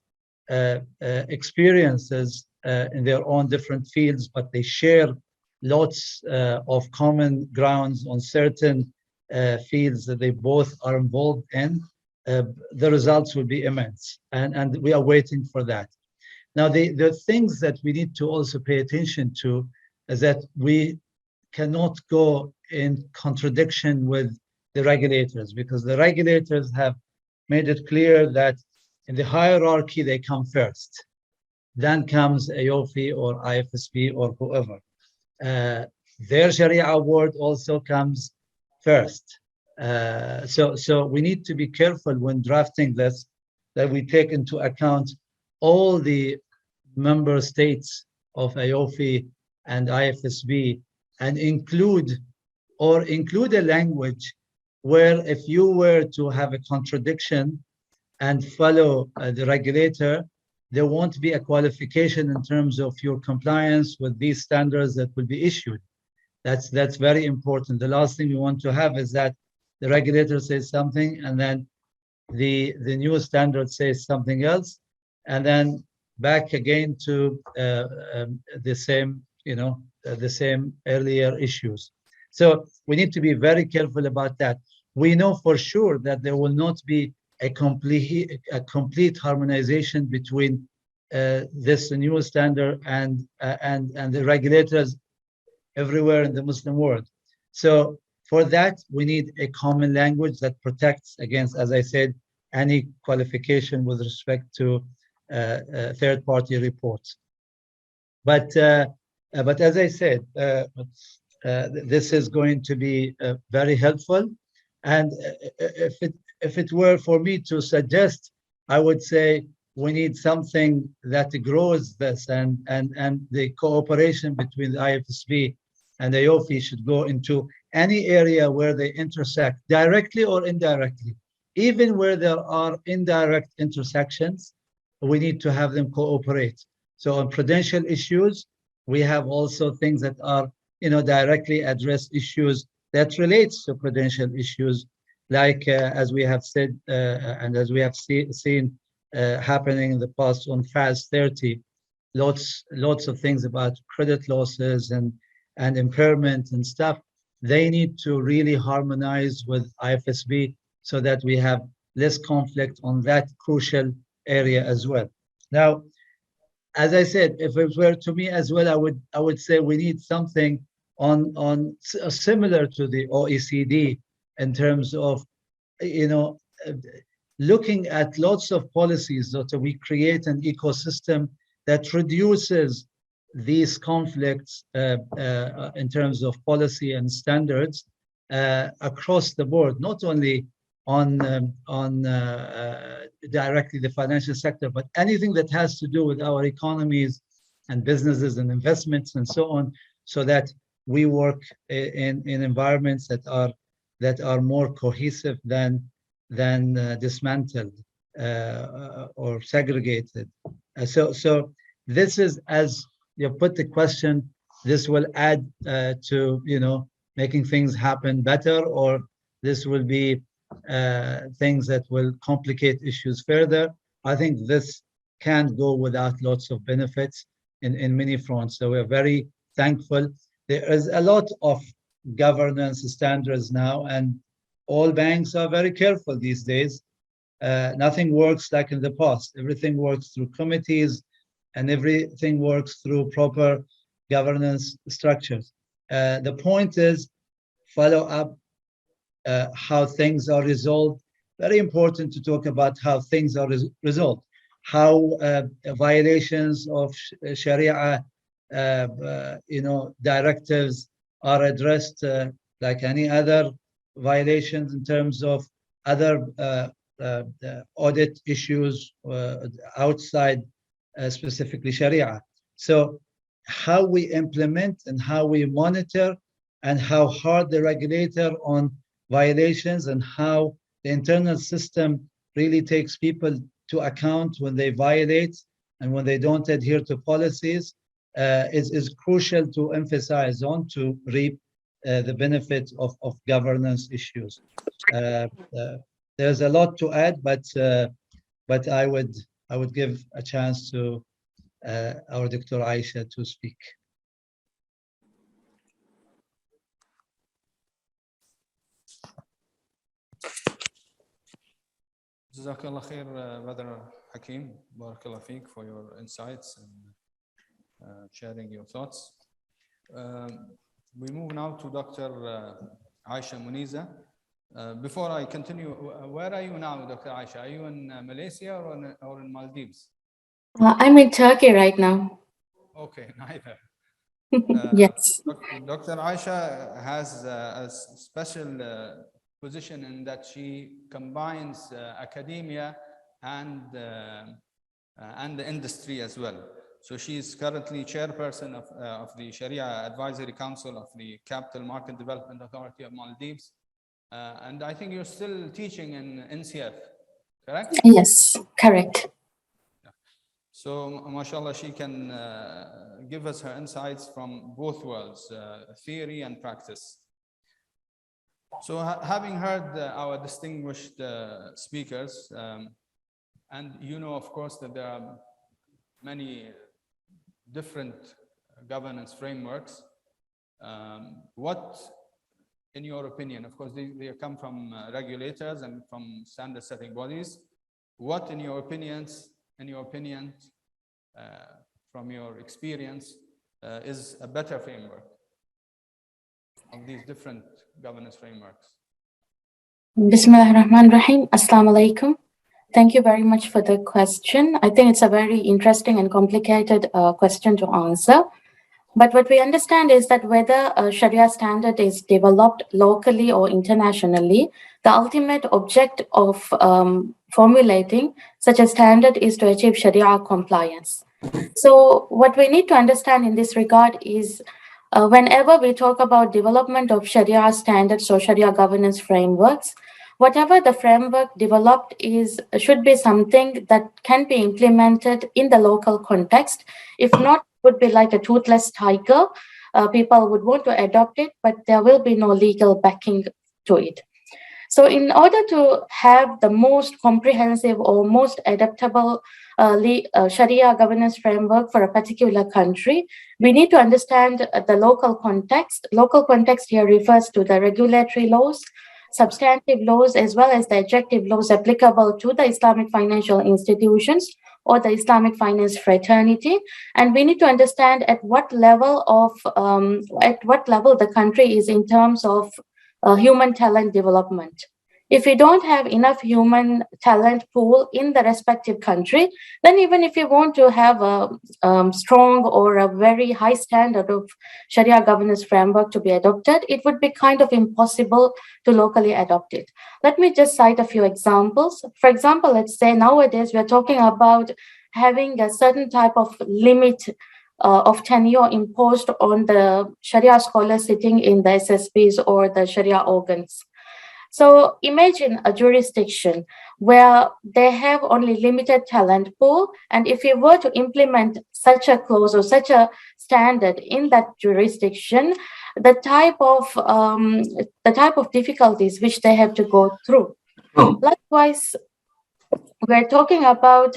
experiences in their own different fields, but they share lots of common grounds on certain fields that they both are involved in, the results will be immense, and we are waiting for that. Now, the things that we need to also pay attention to is that we cannot go in contradiction with the regulators, because the regulators have made it clear that in the hierarchy, they come first. Then comes Iofi or IFSB or whoever. Their Sharia award also comes first. So we need to be careful when drafting this, that we take into account all the member states of Iofi and IFSB, and include a language where if you were to have a contradiction and follow the regulator, there won't be a qualification in terms of your compliance with these standards that will be issued. That's very important. The last thing we want to have is that the regulator says something and then the new standard says something else, and then back again to the same, the same earlier issues. So we need to be very careful about that. We know for sure that there will not be a complete harmonization between this new standard and the regulators everywhere in the Muslim world. So for that, we need a common language that protects against, as I said, any qualification with respect to third-party reports. But as I said, this is going to be very helpful. And if it were for me to suggest, I would say we need something that grows this, and the cooperation between the IFSB and the Iofi should go into any area where they intersect, directly or indirectly. Even where there are indirect intersections, we need to have them cooperate. So on prudential issues, we have also things that are, directly address issues that relates to prudential issues, like as we have said, and as we have seen happening in the past on FAS 30, lots of things about credit losses and impairment and stuff. They need to really harmonize with IFSB so that we have less conflict on that crucial area as well. Now, as I said, if it were to me as well, I would say we need something on similar to the OECD in terms of, looking at lots of policies that we create an ecosystem that reduces these conflicts in terms of policy and standards across the board, not only on directly the financial sector, but anything that has to do with our economies and businesses and investments and so on, so that we work in environments that are more cohesive than dismantled or segregated. So this is, as you put the question, this will add to making things happen better, or this will be things that will complicate issues further. I think this can't go without lots of benefits in many fronts. So we're very thankful. There is a lot of governance standards now, and all banks are very careful these days. Nothing works like in the past. Everything works through committees, and everything works through proper governance structures. The point is follow up how things are resolved. Very important to talk about how things are resolved, how violations of Sharia directives are addressed like any other violations in terms of other audit issues outside specifically Sharia. So how we implement and how we monitor and how hard the regulator on violations, and how the internal system really takes people to account when they violate and when they don't adhere to policies, is crucial to emphasize on to reap the benefit of governance issues. There's a lot to add, but I would give a chance to our Dr. Aisha to speak. Jazakallah khair, Brother Hakeem. Barakallah feek for your insights and sharing your thoughts. We move now to Dr. Aisha Muniza. Before I continue, where are you now, Dr. Aisha? Are you in Malaysia or in Maldives? I'm in Turkey right now. Okay, neither. Yes. Dr. Aisha has a special position in that she combines academia and the industry as well. So she is currently chairperson of the Sharia Advisory Council of the Capital Market Development Authority of Maldives. And I think you're still teaching in NCF, correct? Yes, correct. So, mashallah, she can give us her insights from both worlds, theory and practice. So, having heard our distinguished speakers, and you know, of course, that there are many different governance frameworks. What, in your opinion, of course, they come from regulators and from standard setting bodies. What, in your opinion, from your experience, is a better framework of these different governance frameworks? Bismillah ar-Rahman ar-Rahim. Assalamu alaikum. Thank you very much for the question. I think it's a very interesting and complicated question to answer. But what we understand is that whether a Sharia standard is developed locally or internationally, the ultimate object of formulating such a standard is to achieve Sharia compliance. So what we need to understand in this regard is whenever we talk about development of Sharia standards or Sharia governance frameworks, whatever the framework developed should be something that can be implemented in the local context. If not, it would be like a toothless tiger. People would want to adopt it, but there will be no legal backing to it. So in order to have the most comprehensive or most adaptable Sharia governance framework for a particular country, we need to understand the local context. Local context here refers to the regulatory laws, substantive laws, as well as the adjective laws applicable to the Islamic financial institutions or the Islamic finance fraternity. And we need to understand at what level the country is in terms of human talent development. If we don't have enough human talent pool in the respective country, then even if you want to have a strong or a very high standard of Sharia governance framework to be adopted, it would be kind of impossible to locally adopt it. Let me just cite a few examples. For example, let's say nowadays we're talking about having a certain type of limit of tenure imposed on the Sharia scholars sitting in the SSBs or the Sharia organs. So imagine a jurisdiction where they have only limited talent pool, and if you were to implement such a clause or such a standard in that jurisdiction, the type of difficulties which they have to go through. Likewise, we're talking about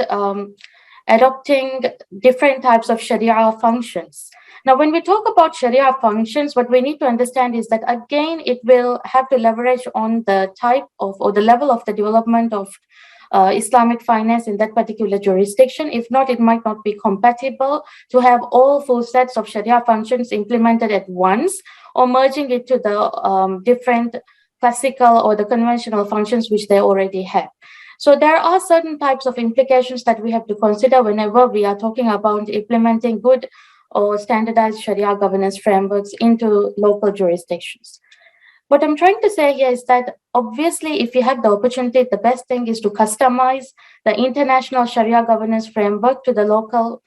adopting different types of Sharia functions. Now, when we talk about Sharia functions, what we need to understand is that, again, it will have to leverage on the type of or the level of the development of Islamic finance in that particular jurisdiction. If not, it might not be compatible to have all full sets of Sharia functions implemented at once or merging it to the different classical or the conventional functions which they already have. So there are certain types of implications that we have to consider whenever we are talking about implementing good or standardized Sharia governance frameworks into local jurisdictions. What I'm trying to say here is that obviously, if you have the opportunity, the best thing is to customize the international Sharia governance framework to the local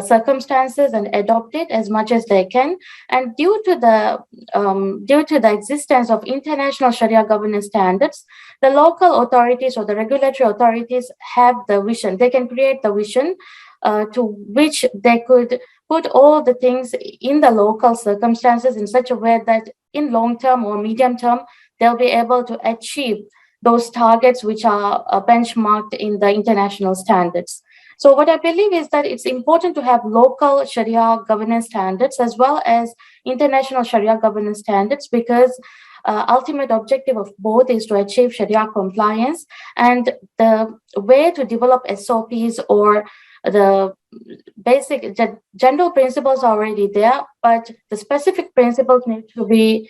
circumstances and adopt it as much as they can. And due to the existence of international Sharia governance standards, the local authorities or the regulatory authorities have the vision. They can create the vision to which they could put all the things in the local circumstances in such a way that in long term or medium term, they'll be able to achieve those targets which are benchmarked in the international standards. So what I believe is that it's important to have local Sharia governance standards as well as international Sharia governance standards, because ultimate objective of both is to achieve Sharia compliance, and the way to develop SOPs or the basic general principles are already there, but the specific principles need to be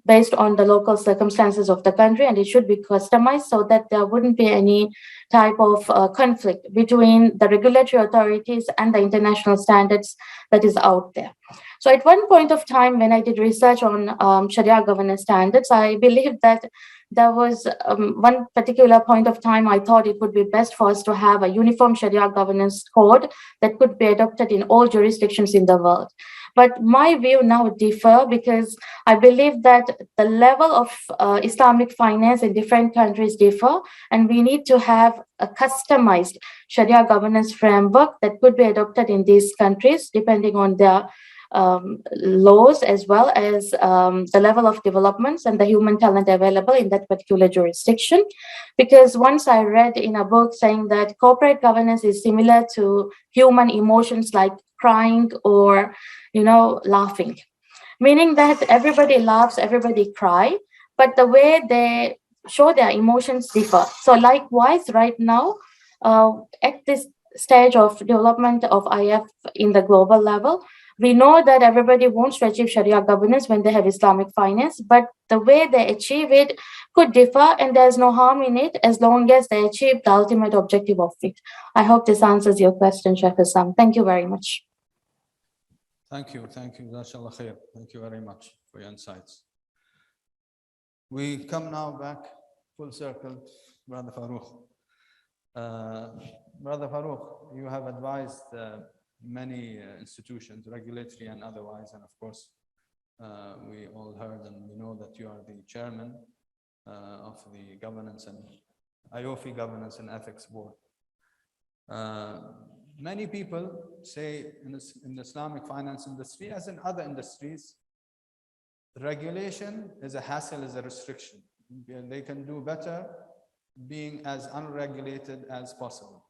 based on the local circumstances of the country, and it should be customized so that there wouldn't be any type of conflict between the regulatory authorities and the international standards that is out there. So at one point of time, when I did research on Sharia governance standards, I believe that there was one particular point of time I thought it would be best for us to have a uniform Sharia governance code that could be adopted in all jurisdictions in the world. But my view now differ, because I believe that the level of Islamic finance in different countries differ, and we need to have a customized Sharia governance framework that could be adopted in these countries depending on their laws as well as the level of developments and the human talent available in that particular jurisdiction. Because once I read in a book saying that corporate governance is similar to human emotions like crying or, laughing, meaning that everybody laughs, everybody cry, but the way they show their emotions differ. So likewise, right now, at this stage of development of IF in the global level, we know that everybody wants to achieve Sharia governance when they have Islamic finance, but the way they achieve it could differ, and there's no harm in it as long as they achieve the ultimate objective of it. I hope this answers your question, Sheikh Hassan. Thank you very much. Thank you. Jazakallah khair. Thank you very much for your insights. We come now back full circle, Brother Farooq. Brother Farooq, you have advised many institutions, regulatory and otherwise, and of course, we all heard and we know that you are the chairman of the governance and Iofi Governance and Ethics Board. Many people say in the Islamic finance industry, as in other industries, regulation is a hassle, is a restriction. They can do better being as unregulated as possible.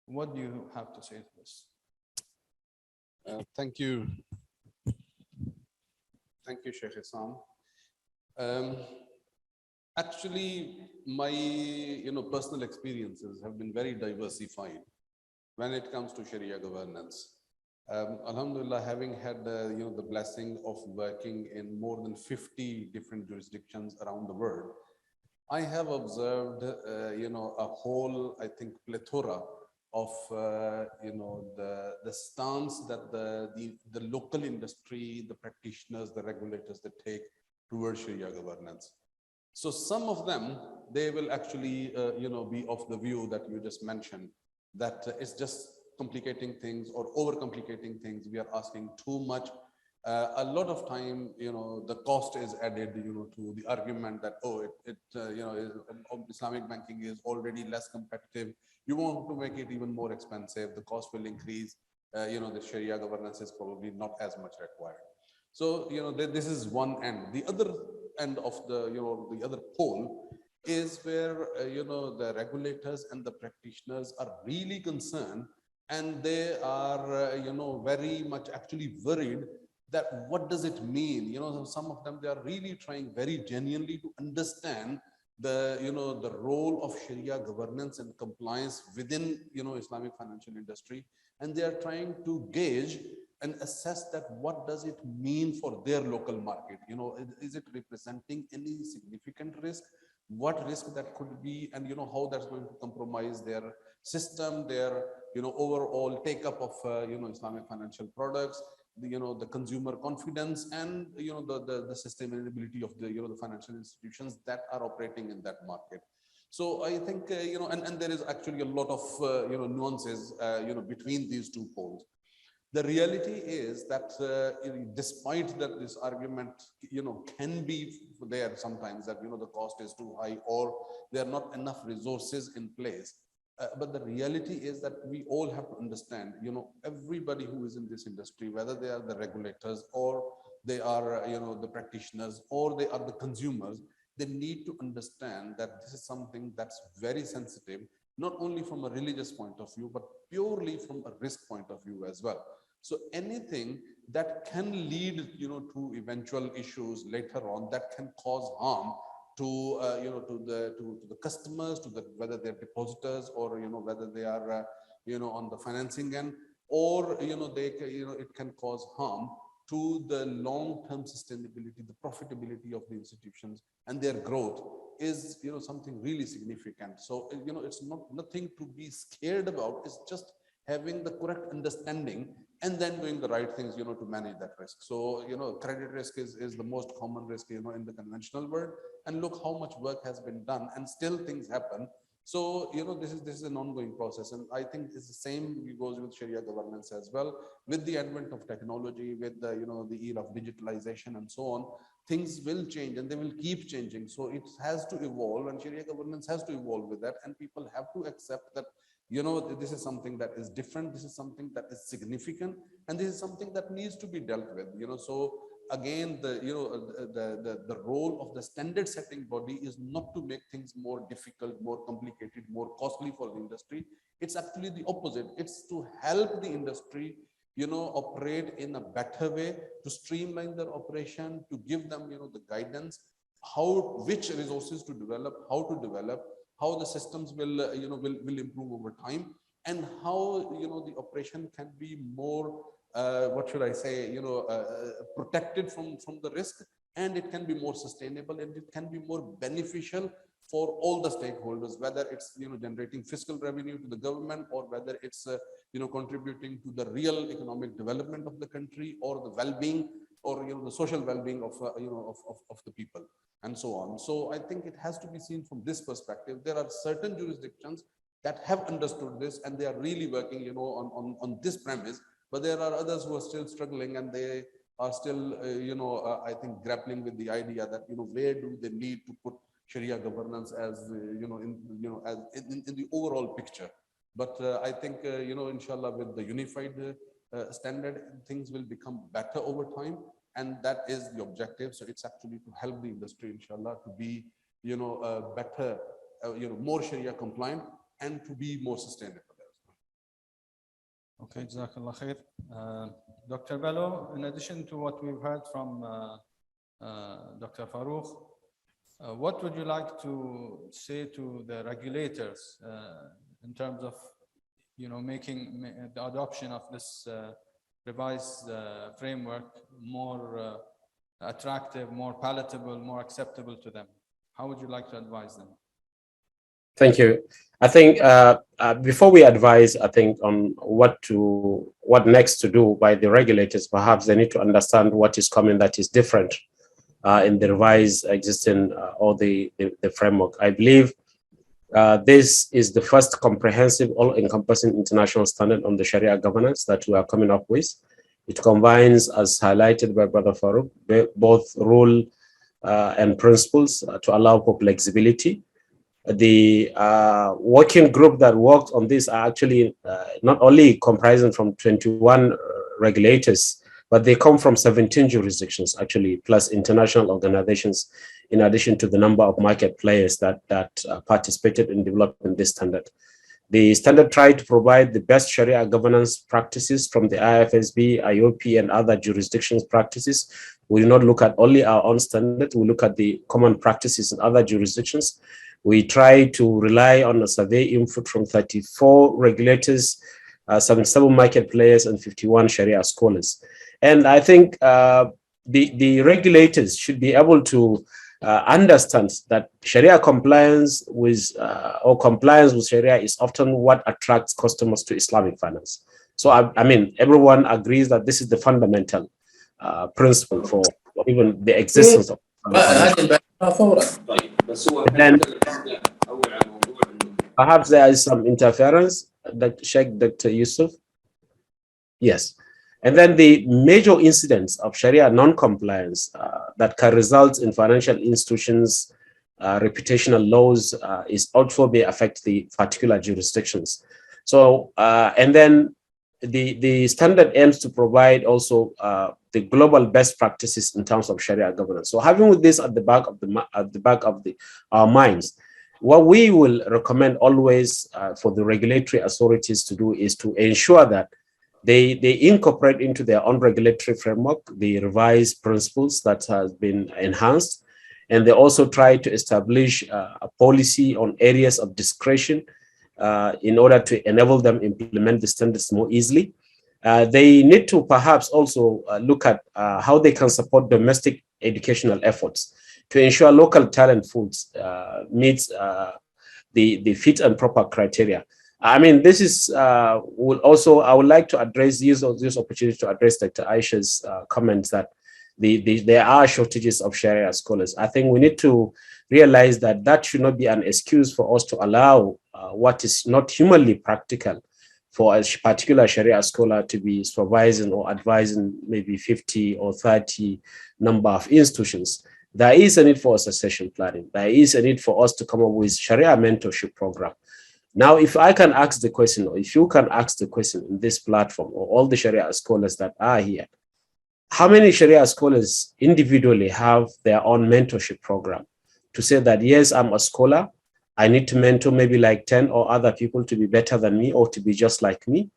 What do you have to say to this? Thank you. Thank you, Sheikh Hassan. Actually, my personal experiences have been very diversified when it comes to Sharia governance. Alhamdulillah, having had the blessing of working in more than 50 different jurisdictions around the world, I have observed a whole, I think, plethora of the stance that the local industry, the practitioners, the regulators, they take towards Sharia governance. So some of them, they will actually be of the view that you just mentioned, that it's just complicating things or overcomplicating things. We are asking too much. A lot of time, the cost is added, to the argument that, Islamic banking is already less competitive. You want to make it even more expensive. The cost will increase. The Sharia governance is probably not as much required. So, this is one end. The other end of the other pole is where, the regulators and the practitioners are really concerned, and they are, very much actually worried that what does it mean? Some of them, they are really trying very genuinely to understand the, the role of Sharia governance and compliance within, Islamic financial industry. And they are trying to gauge and assess that what does it mean for their local market? Is it representing any significant risk? What risk that could be, and how that's going to compromise their system, their overall take-up of Islamic financial products, the consumer confidence, and the sustainability of the financial institutions that are operating in that market. So I think, and there is actually a lot of, nuances, between these two poles. The reality is that despite that this argument, can be there sometimes that, the cost is too high or there are not enough resources in place. But the reality is that we all have to understand, everybody who is in this industry, whether they are the regulators or they are, the practitioners or they are the consumers, they need to understand that this is something that's very sensitive, not only from a religious point of view, but purely from a risk point of view as well. So anything that can lead, to eventual issues later on that can cause harm to, to the customers, to whether they're depositors or, whether they are, on the financing end, or, it can cause harm to the long-term sustainability, the profitability of the institutions and their growth is, something really significant. So, it's nothing to be scared about. It's just having the correct understanding and then doing the right things, to manage that risk. So, credit risk is the most common risk, in the conventional world. And look how much work has been done and still things happen. So, this is an ongoing process. And I think it's the same goes with Sharia governance as well. With the advent of technology, with the, the era of digitalization and so on, things will change and they will keep changing. So it has to evolve and Sharia governance has to evolve with that. And people have to accept that, this is something that is different. This is something that is significant. And this is something that needs to be dealt with, so again, the role of the standard setting body is not to make things more difficult, more complicated, more costly for the industry. It's actually the opposite. It's to help the industry, operate in a better way, to streamline their operation, to give them, the guidance, which resources to develop, how to develop, how the systems will, will improve over time, and how, the operation can be more, what should I say, protected from the risk, and it can be more sustainable and it can be more beneficial for all the stakeholders, whether it's, generating fiscal revenue to the government or whether it's, contributing to the real economic development of the country or the well-being or, the social well-being of, of the people and so on. So I think it has to be seen from this perspective. There are certain jurisdictions that have understood this and they are really working, on this premise. But there are others who are still struggling and they are still, I think grappling with the idea that, where do they need to put Sharia governance as, in the overall picture. But I think, inshallah, with the unified standard, things will become better over time. And that is the objective. So it's actually to help the industry, inshallah, to be, better, more Sharia compliant and to be more sustainable. Okay, Jazakallah khair. Dr. Bello, in addition to what we've heard from Dr. Farooq, what would you like to say to the regulators in terms of, making the adoption of this revised framework more attractive, more palatable, more acceptable to them? How would you like to advise them? Thank you. I think before we advise, I think on what next to do by the regulators, perhaps they need to understand what is coming that is different in the revised existing or the framework. I believe this is the first comprehensive, all-encompassing international standard on the Sharia governance that we are coming up with. It combines, as highlighted by Brother Farooq, both rule and principles to allow for flexibility. The working group that worked on this are actually not only comprising from 21 regulators, but they come from 17 jurisdictions actually, plus international organizations, in addition to the number of market players that participated in developing this standard. The standard tried to provide the best Sharia governance practices from the IFSB, Iofi, and other jurisdictions' practices. We do not look at only our own standard, we look at the common practices in other jurisdictions. We try to rely on a survey input from 34 regulators, 77 market players, and 51 Sharia scholars. And I think the regulators should be able to understand that Sharia compliance with or compliance with Sharia is often what attracts customers to Islamic finance. So I mean, everyone agrees that this is the fundamental principle for even the existence of. And Perhaps there is some interference, Sheikh Dr. Yusuf. Yes. And then the major incidents of Sharia non-compliance that can result in financial institutions, reputational laws is also may affect the particular jurisdictions. So, and then the standard aims to provide also the global best practices in terms of Sharia governance. So having with this at the back of our minds, what we will recommend always for the regulatory authorities to do is to ensure that they incorporate into their own regulatory framework the revised principles that has been enhanced, and they also try to establish a policy on areas of discretion in order to enable them implement the standards more easily. They need to perhaps also look at how they can support domestic educational efforts to ensure local talent pools meets the fit and proper criteria. I mean, this is I would like to use this opportunity to address Dr. Aisha's comments that there are shortages of Sharia scholars. I think we need to realize that that should not be an excuse for us to allow what is not humanly practical for a particular Sharia scholar to be supervising or advising maybe 50 or 30 number of institutions. There is a need for succession planning. There is a need for us to come up with Sharia mentorship program. Now, if I can ask the question, or if you can ask the question in this platform, or all the Sharia scholars that are here, how many Sharia scholars individually have their own mentorship program to say that, yes, I'm a scholar, I need to mentor maybe like 10 or other people to be better than me or to be just like me,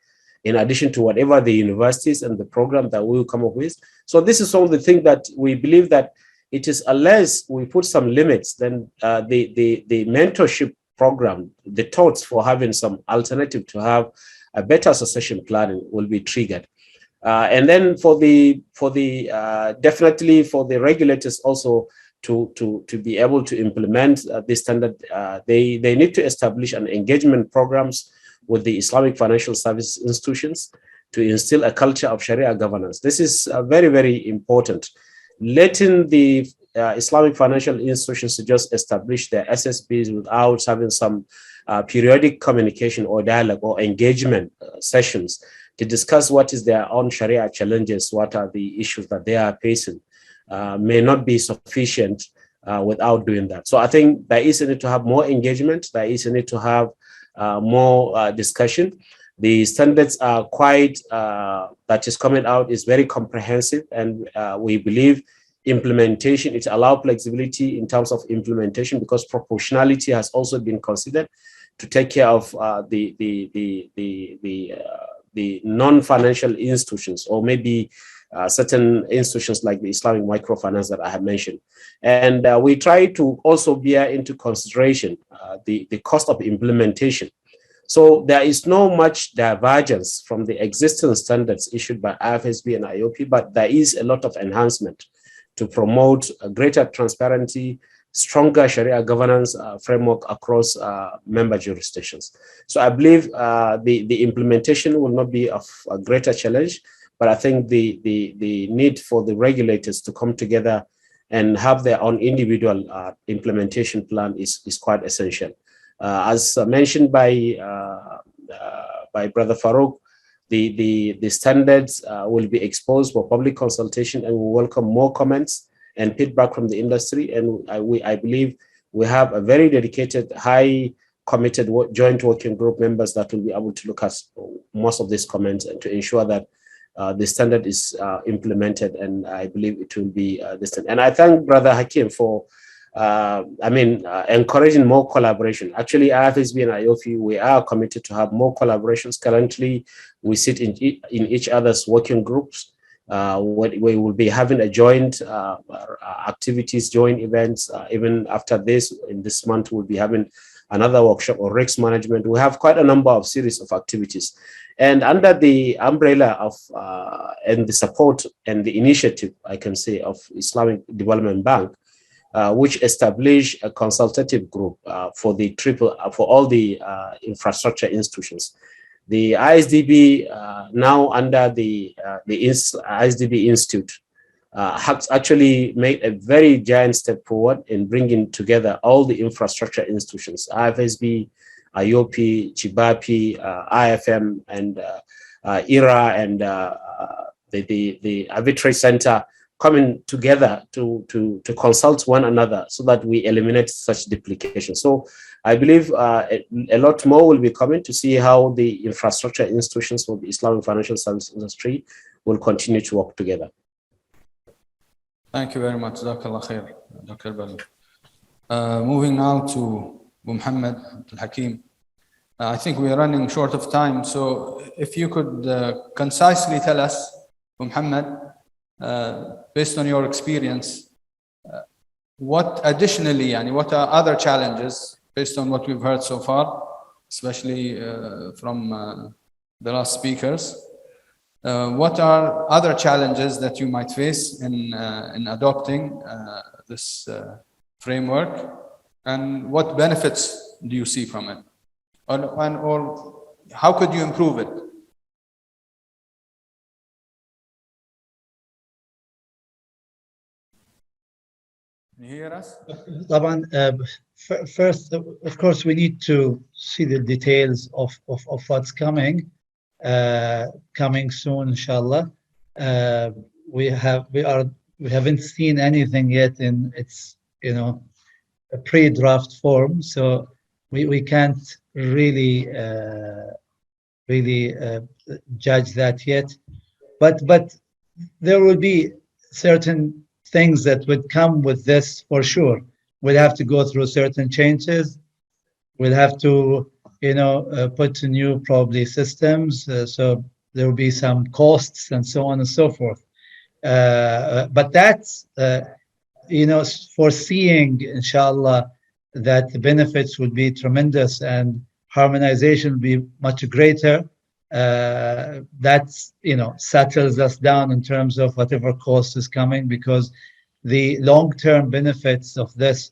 in addition to whatever the universities and the program that we will come up with. So this is some of the things that we believe that it is, unless we put some limits, then the mentorship program, the thoughts for having some alternative to have a better succession planning will be triggered. And then definitely for the regulators also to be able to implement this standard, they need to establish an engagement programs with the Islamic financial services institutions to instill a culture of Sharia governance. This is very, very important. Letting the Islamic financial institutions to just establish their SSBs without having some periodic communication or dialogue or engagement sessions to discuss what is their own Sharia challenges, what are the issues that they are facing, may not be sufficient without doing that. So I think there is a need to have more engagement, there is a need to have more discussion. The standards are quite, that is coming out is very comprehensive, and we believe implementation, it allows flexibility in terms of implementation because proportionality has also been considered to take care of the non-financial institutions, or maybe certain institutions like the Islamic microfinance that I have mentioned. And we try to also bear into consideration the cost of implementation. So there is no much divergence from the existing standards issued by IFSB and Iofi, but there is a lot of enhancement to promote a greater transparency, stronger Sharia governance framework across member jurisdictions. So I believe the implementation will not be of a greater challenge, but I think the need for the regulators to come together and have their own individual implementation plan is quite essential. As mentioned by Brother Farouk, the standards will be exposed for public consultation, and we welcome more comments and feedback from the industry. And I believe we have a very dedicated, high committed joint working group members that will be able to look at most of these comments and to ensure that the standard is implemented, and I believe it will be this. And I thank Brother Hakeem for encouraging more collaboration. Actually, IFSB and Iofi, we are committed to have more collaborations. Currently, we sit in each other's working groups. We will be having a joint activities, joint events. Even after this, in this month, we'll be having another workshop on risk management. We have quite a number of series of activities. And under the umbrella of and the support and the initiative, I can say, of Islamic Development Bank, which established a consultative group for all the infrastructure institutions. The ISDB now under the ISDB Institute has actually made a very giant step forward in bringing together all the infrastructure institutions, IFSB, Iofi, Chibapi, IFM, and IRA, and the Arbitrary Center coming together to consult one another so that we eliminate such duplication. So I believe a lot more will be coming to see how the infrastructure institutions for the Islamic financial service industry will continue to work together. Thank you very much. Jazakallah khair, Dr. Bello. Moving now to Muhammad Hakeem. I think we are running short of time, so if you could concisely tell us, Muhammad, based on your experience, what additionally, and what are other challenges based on what we've heard so far, especially from the last speakers, what are other challenges that you might face in adopting this framework, and what benefits do you see from it, or how could you improve it? Can you hear us? طبعا, first, of course, we need to see the details of what's coming soon, inshallah. We haven't seen anything yet in its, a pre-draft form, so we can't really judge that yet. But there will be certain things that would come with this for sure. We'll have to go through certain changes. We'll have to, put new probably systems. So there will be some costs and so on and so forth. But that's, foreseeing, inshallah, that the benefits would be tremendous and harmonization will be much greater. That's, settles us down in terms of whatever cost is coming, because the long-term benefits of this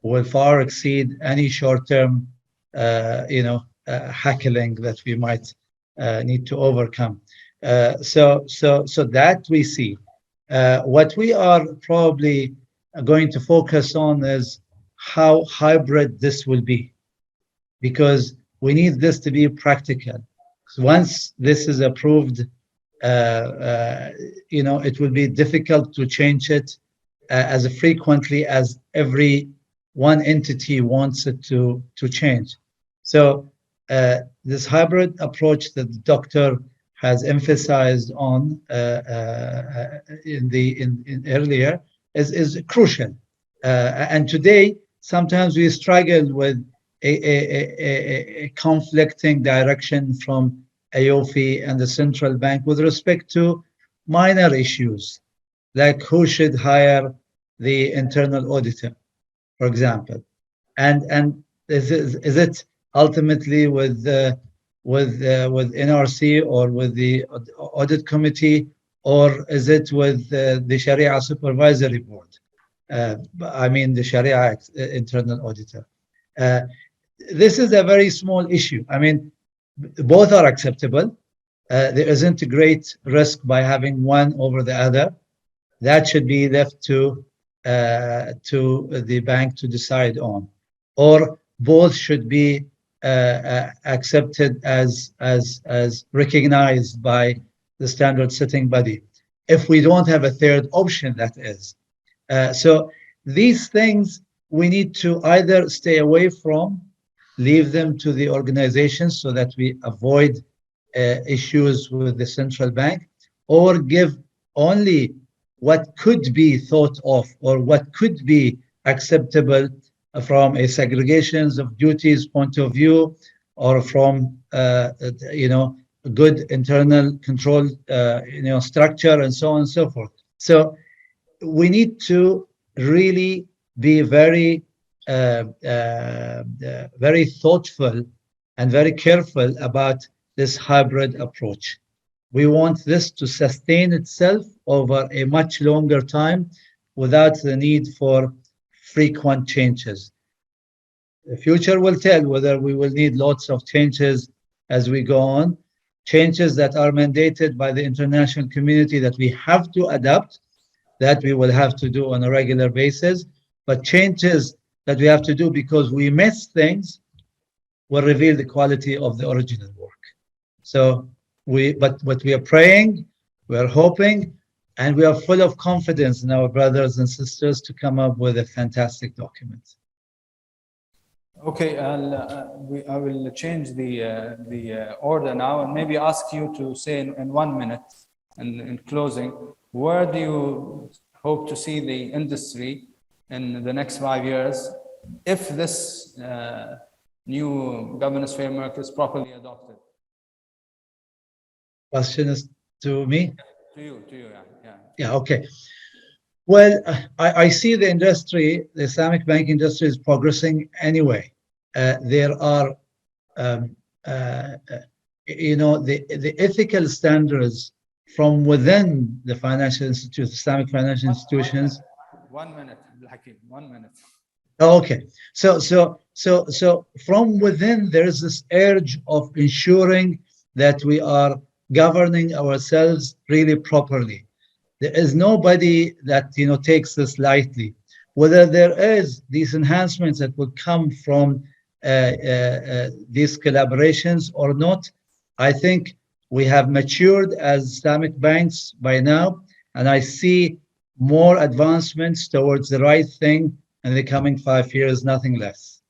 will far exceed any short-term, haggling that we might need to overcome. So that we see. What we are probably going to focus on is how hybrid this will be, because we need this to be practical. Once this is approved, it will be difficult to change it as frequently as every one entity wants it to change. So this hybrid approach that the doctor has emphasized on in earlier is crucial. And today, sometimes we struggle with a conflicting direction from Iofi and the central bank with respect to minor issues, like who should hire the internal auditor, for example, and is it ultimately with NRC or with the audit committee, or is it with the Sharia supervisory board? The Sharia internal auditor. This is a very small issue. Both are acceptable. There isn't a great risk by having one over the other. That should be left to the bank to decide on, or both should be accepted as recognized by the standard setting body. If we don't have a third option, that is. So these things we need to either stay away from, leave them to the organizations so that we avoid issues with the central bank, or give only what could be thought of or what could be acceptable from a segregations of duties point of view, or from good internal control structure, and so on and so forth. So we need to really be very very thoughtful and very careful about this hybrid approach. We want this to sustain itself over a much longer time without the need for frequent changes. The future will tell whether we will need lots of changes as we go on, changes that are mandated by the international community that we have to adapt, that we will have to do on a regular basis, but changes that we have to do because we miss things, will reveal the quality of the original work. So but we are praying, we are hoping, and we are full of confidence in our brothers and sisters to come up with a fantastic document. Okay, I will change the order now and maybe ask you to say in 1 minute, and in closing, where do you hope to see the industry in the next 5 years if this new governance framework is properly adopted? Question is to me? To you, yeah. Yeah, okay. Well, I see the industry, the Islamic bank industry is progressing anyway. There are, the ethical standards from within the financial institutions, Islamic financial institutions. 1 minute, Hakeem, 1 minute. Okay, so from within there is this urge of ensuring that we are governing ourselves really properly. There is nobody that takes this lightly. Whether there is these enhancements that will come from these collaborations or not, I think we have matured as Islamic banks by now, and I see more advancements towards the right thing in the coming 5 years, nothing less.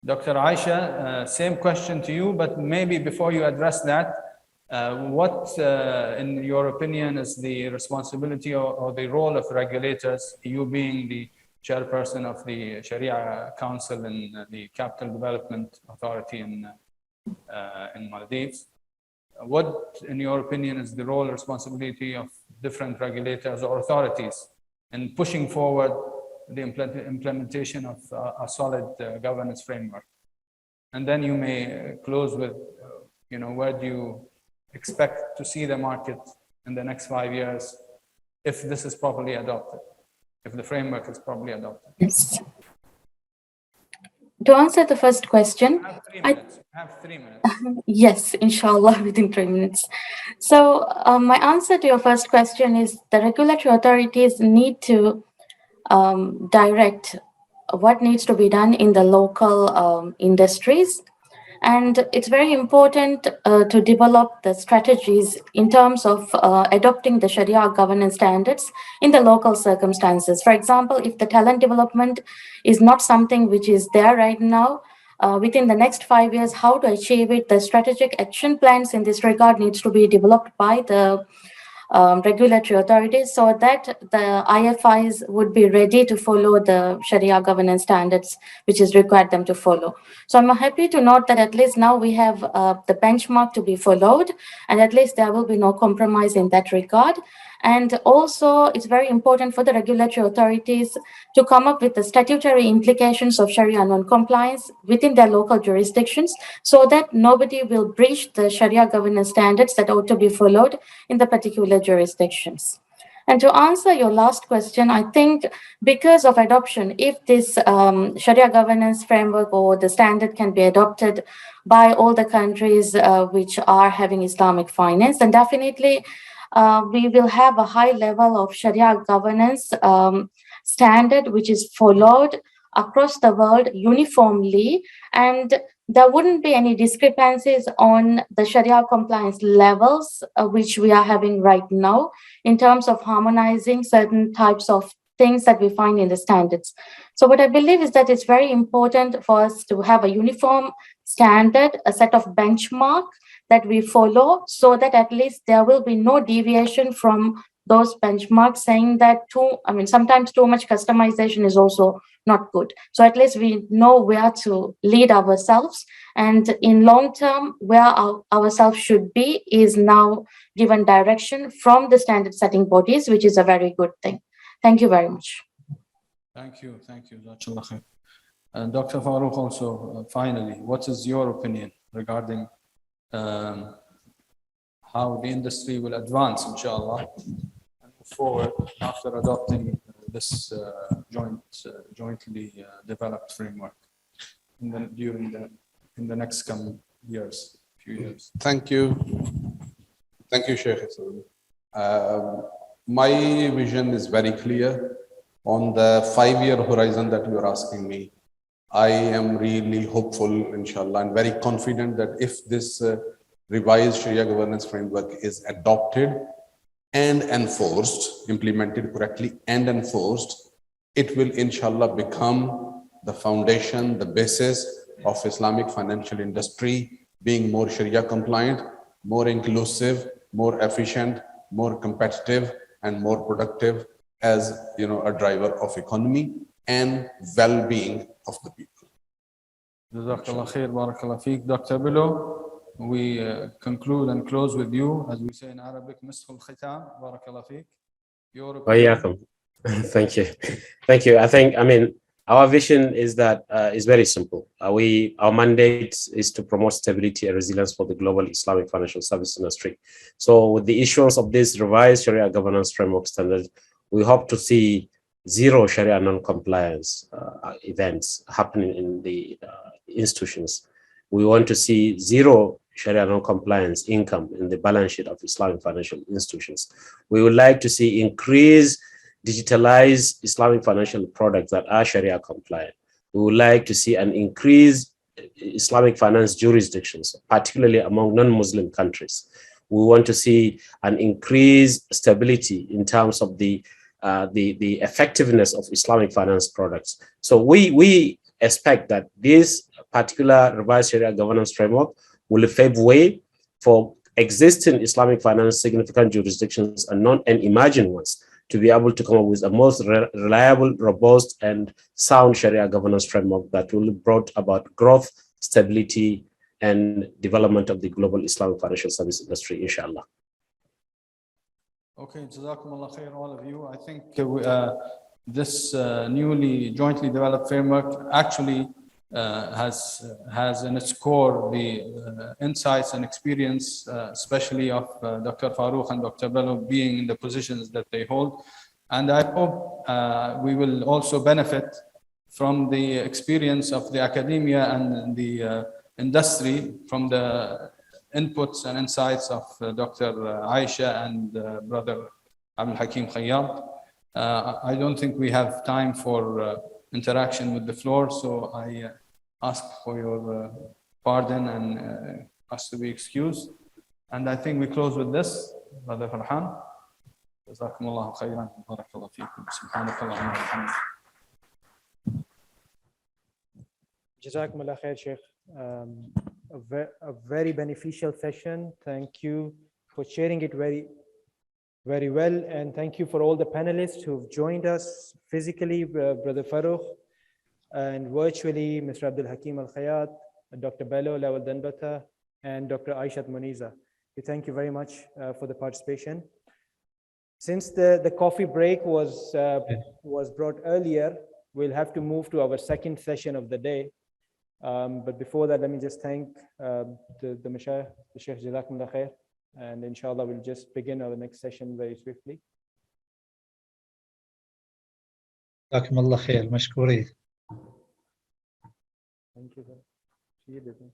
Dr. Aisha, same question to you, but maybe before you address that, what, in your opinion, is the responsibility or the role of regulators, you being the chairperson of the Sharia Council and the Capital Development Authority in Maldives? What, in your opinion, is the role and responsibility of different regulators or authorities in pushing forward the implementation of a solid governance framework? And then you may close with, where do you expect to see the market in the next 5 years if this is properly adopted, if the framework is properly adopted? Yes. To answer the first question, I have 3 minutes. Yes, inshallah, within 3 minutes. So my answer to your first question is the regulatory authorities need to direct what needs to be done in the local industries. And it's very important to develop the strategies in terms of adopting the Sharia governance standards in the local circumstances. For example, if the talent development is not something which is there right now, within the next 5 years, how to achieve it, the strategic action plans in this regard needs to be developed by the regulatory authorities so that the IFIs would be ready to follow the Sharia governance standards, which is required them to follow. So I'm happy to note that at least now we have the benchmark to be followed, and at least there will be no compromise in that regard. And also, it's very important for the regulatory authorities to come up with the statutory implications of Sharia non-compliance within their local jurisdictions so that nobody will breach the Sharia governance standards that ought to be followed in the particular jurisdictions. And to answer your last question, I think because of adoption, if this Sharia governance framework or the standard can be adopted by all the countries which are having Islamic finance, then definitely we will have a high level of Sharia governance standard which is followed across the world uniformly, and there wouldn't be any discrepancies on the Sharia compliance levels which we are having right now in terms of harmonizing certain types of things that we find in the standards. So what I believe is that it's very important for us to have a uniform standard, a set of benchmark that we follow so that at least there will be no deviation from those benchmarks, saying that sometimes too much customization is also not good. So at least we know where to lead ourselves, and in long term, where ourselves should be is now given direction from the standard setting bodies, which is a very good thing. Thank you very much. Thank you. And Dr. Farouk, also, finally, what is your opinion regarding how the industry will advance, inshallah, and move forward after adopting this jointly developed framework in the next coming few years? Thank you, Sheikh. My vision is very clear on the 5-year horizon that you're asking me. I am really hopeful, inshallah, and very confident that if this revised Sharia governance framework is adopted and enforced, implemented correctly and enforced, it will inshallah become the foundation, the basis of Islamic financial industry being more Sharia compliant, more inclusive, more efficient, more competitive, and more productive as a driver of economy and well-being of the people. Jazakallah khair, barakallah feek. Dr. Bello, we conclude and close with you, as we say in Arabic, Miskhul Khitam, barakallah feek. Your opinion? Thank you. Thank you. I mean, our vision is that is very simple. Our mandate is to promote stability and resilience for the global Islamic financial service industry. So with the issuance of this revised Sharia governance framework standards, we hope to see zero Sharia non-compliance events happening in the institutions. We want to see zero Sharia non-compliance income in the balance sheet of Islamic financial institutions. We would like to see increased digitalized Islamic financial products that are Sharia compliant. We would like to see an increased Islamic finance jurisdictions, particularly among non-Muslim countries. We want to see an increased stability in terms of the effectiveness of Islamic finance products. So we expect that this particular revised Sharia governance framework will pave way for existing Islamic finance significant jurisdictions and emerging ones to be able to come up with a most reliable, robust, and sound Sharia governance framework that will bring about growth, stability, and development of the global Islamic financial service industry, inshallah. Okay, Jazakumullah khair, all of you. I think this newly jointly developed framework actually has in its core the insights and experience, especially of Dr. Farooq and Dr. Bello being in the positions that they hold. And I hope we will also benefit from the experience of the academia and the industry, from the inputs and insights of Dr. Aisha and Brother Abdul Hakeem Khayyab. I don't think we have time for interaction with the floor, so I ask for your pardon and ask to be excused. And I think we close with this, Brother Farhan. Jazakumullahu khairan, barakallahu feekum, subhanakallah wa bihamdik. Jazakumullah khair, Sheikh. A very beneficial session. Thank you for sharing it very well, and thank you for all the panelists who've joined us physically, Brother Farooq, and virtually Mr. Abdul Hakeem Al-Khayyat, Dr. Bello Lawal Danbata, and Dr. Aishat Muniza. We thank you very much for the participation. Since the coffee break was brought earlier, we'll have to move to our second session of the day. But before that, let me just thank the Mashayikh, the Sheikh Jazakumullah khair, and inshallah we'll just begin our next session very swiftly. Jazakumullah khair, mashkoori. Thank you, sir. See you later.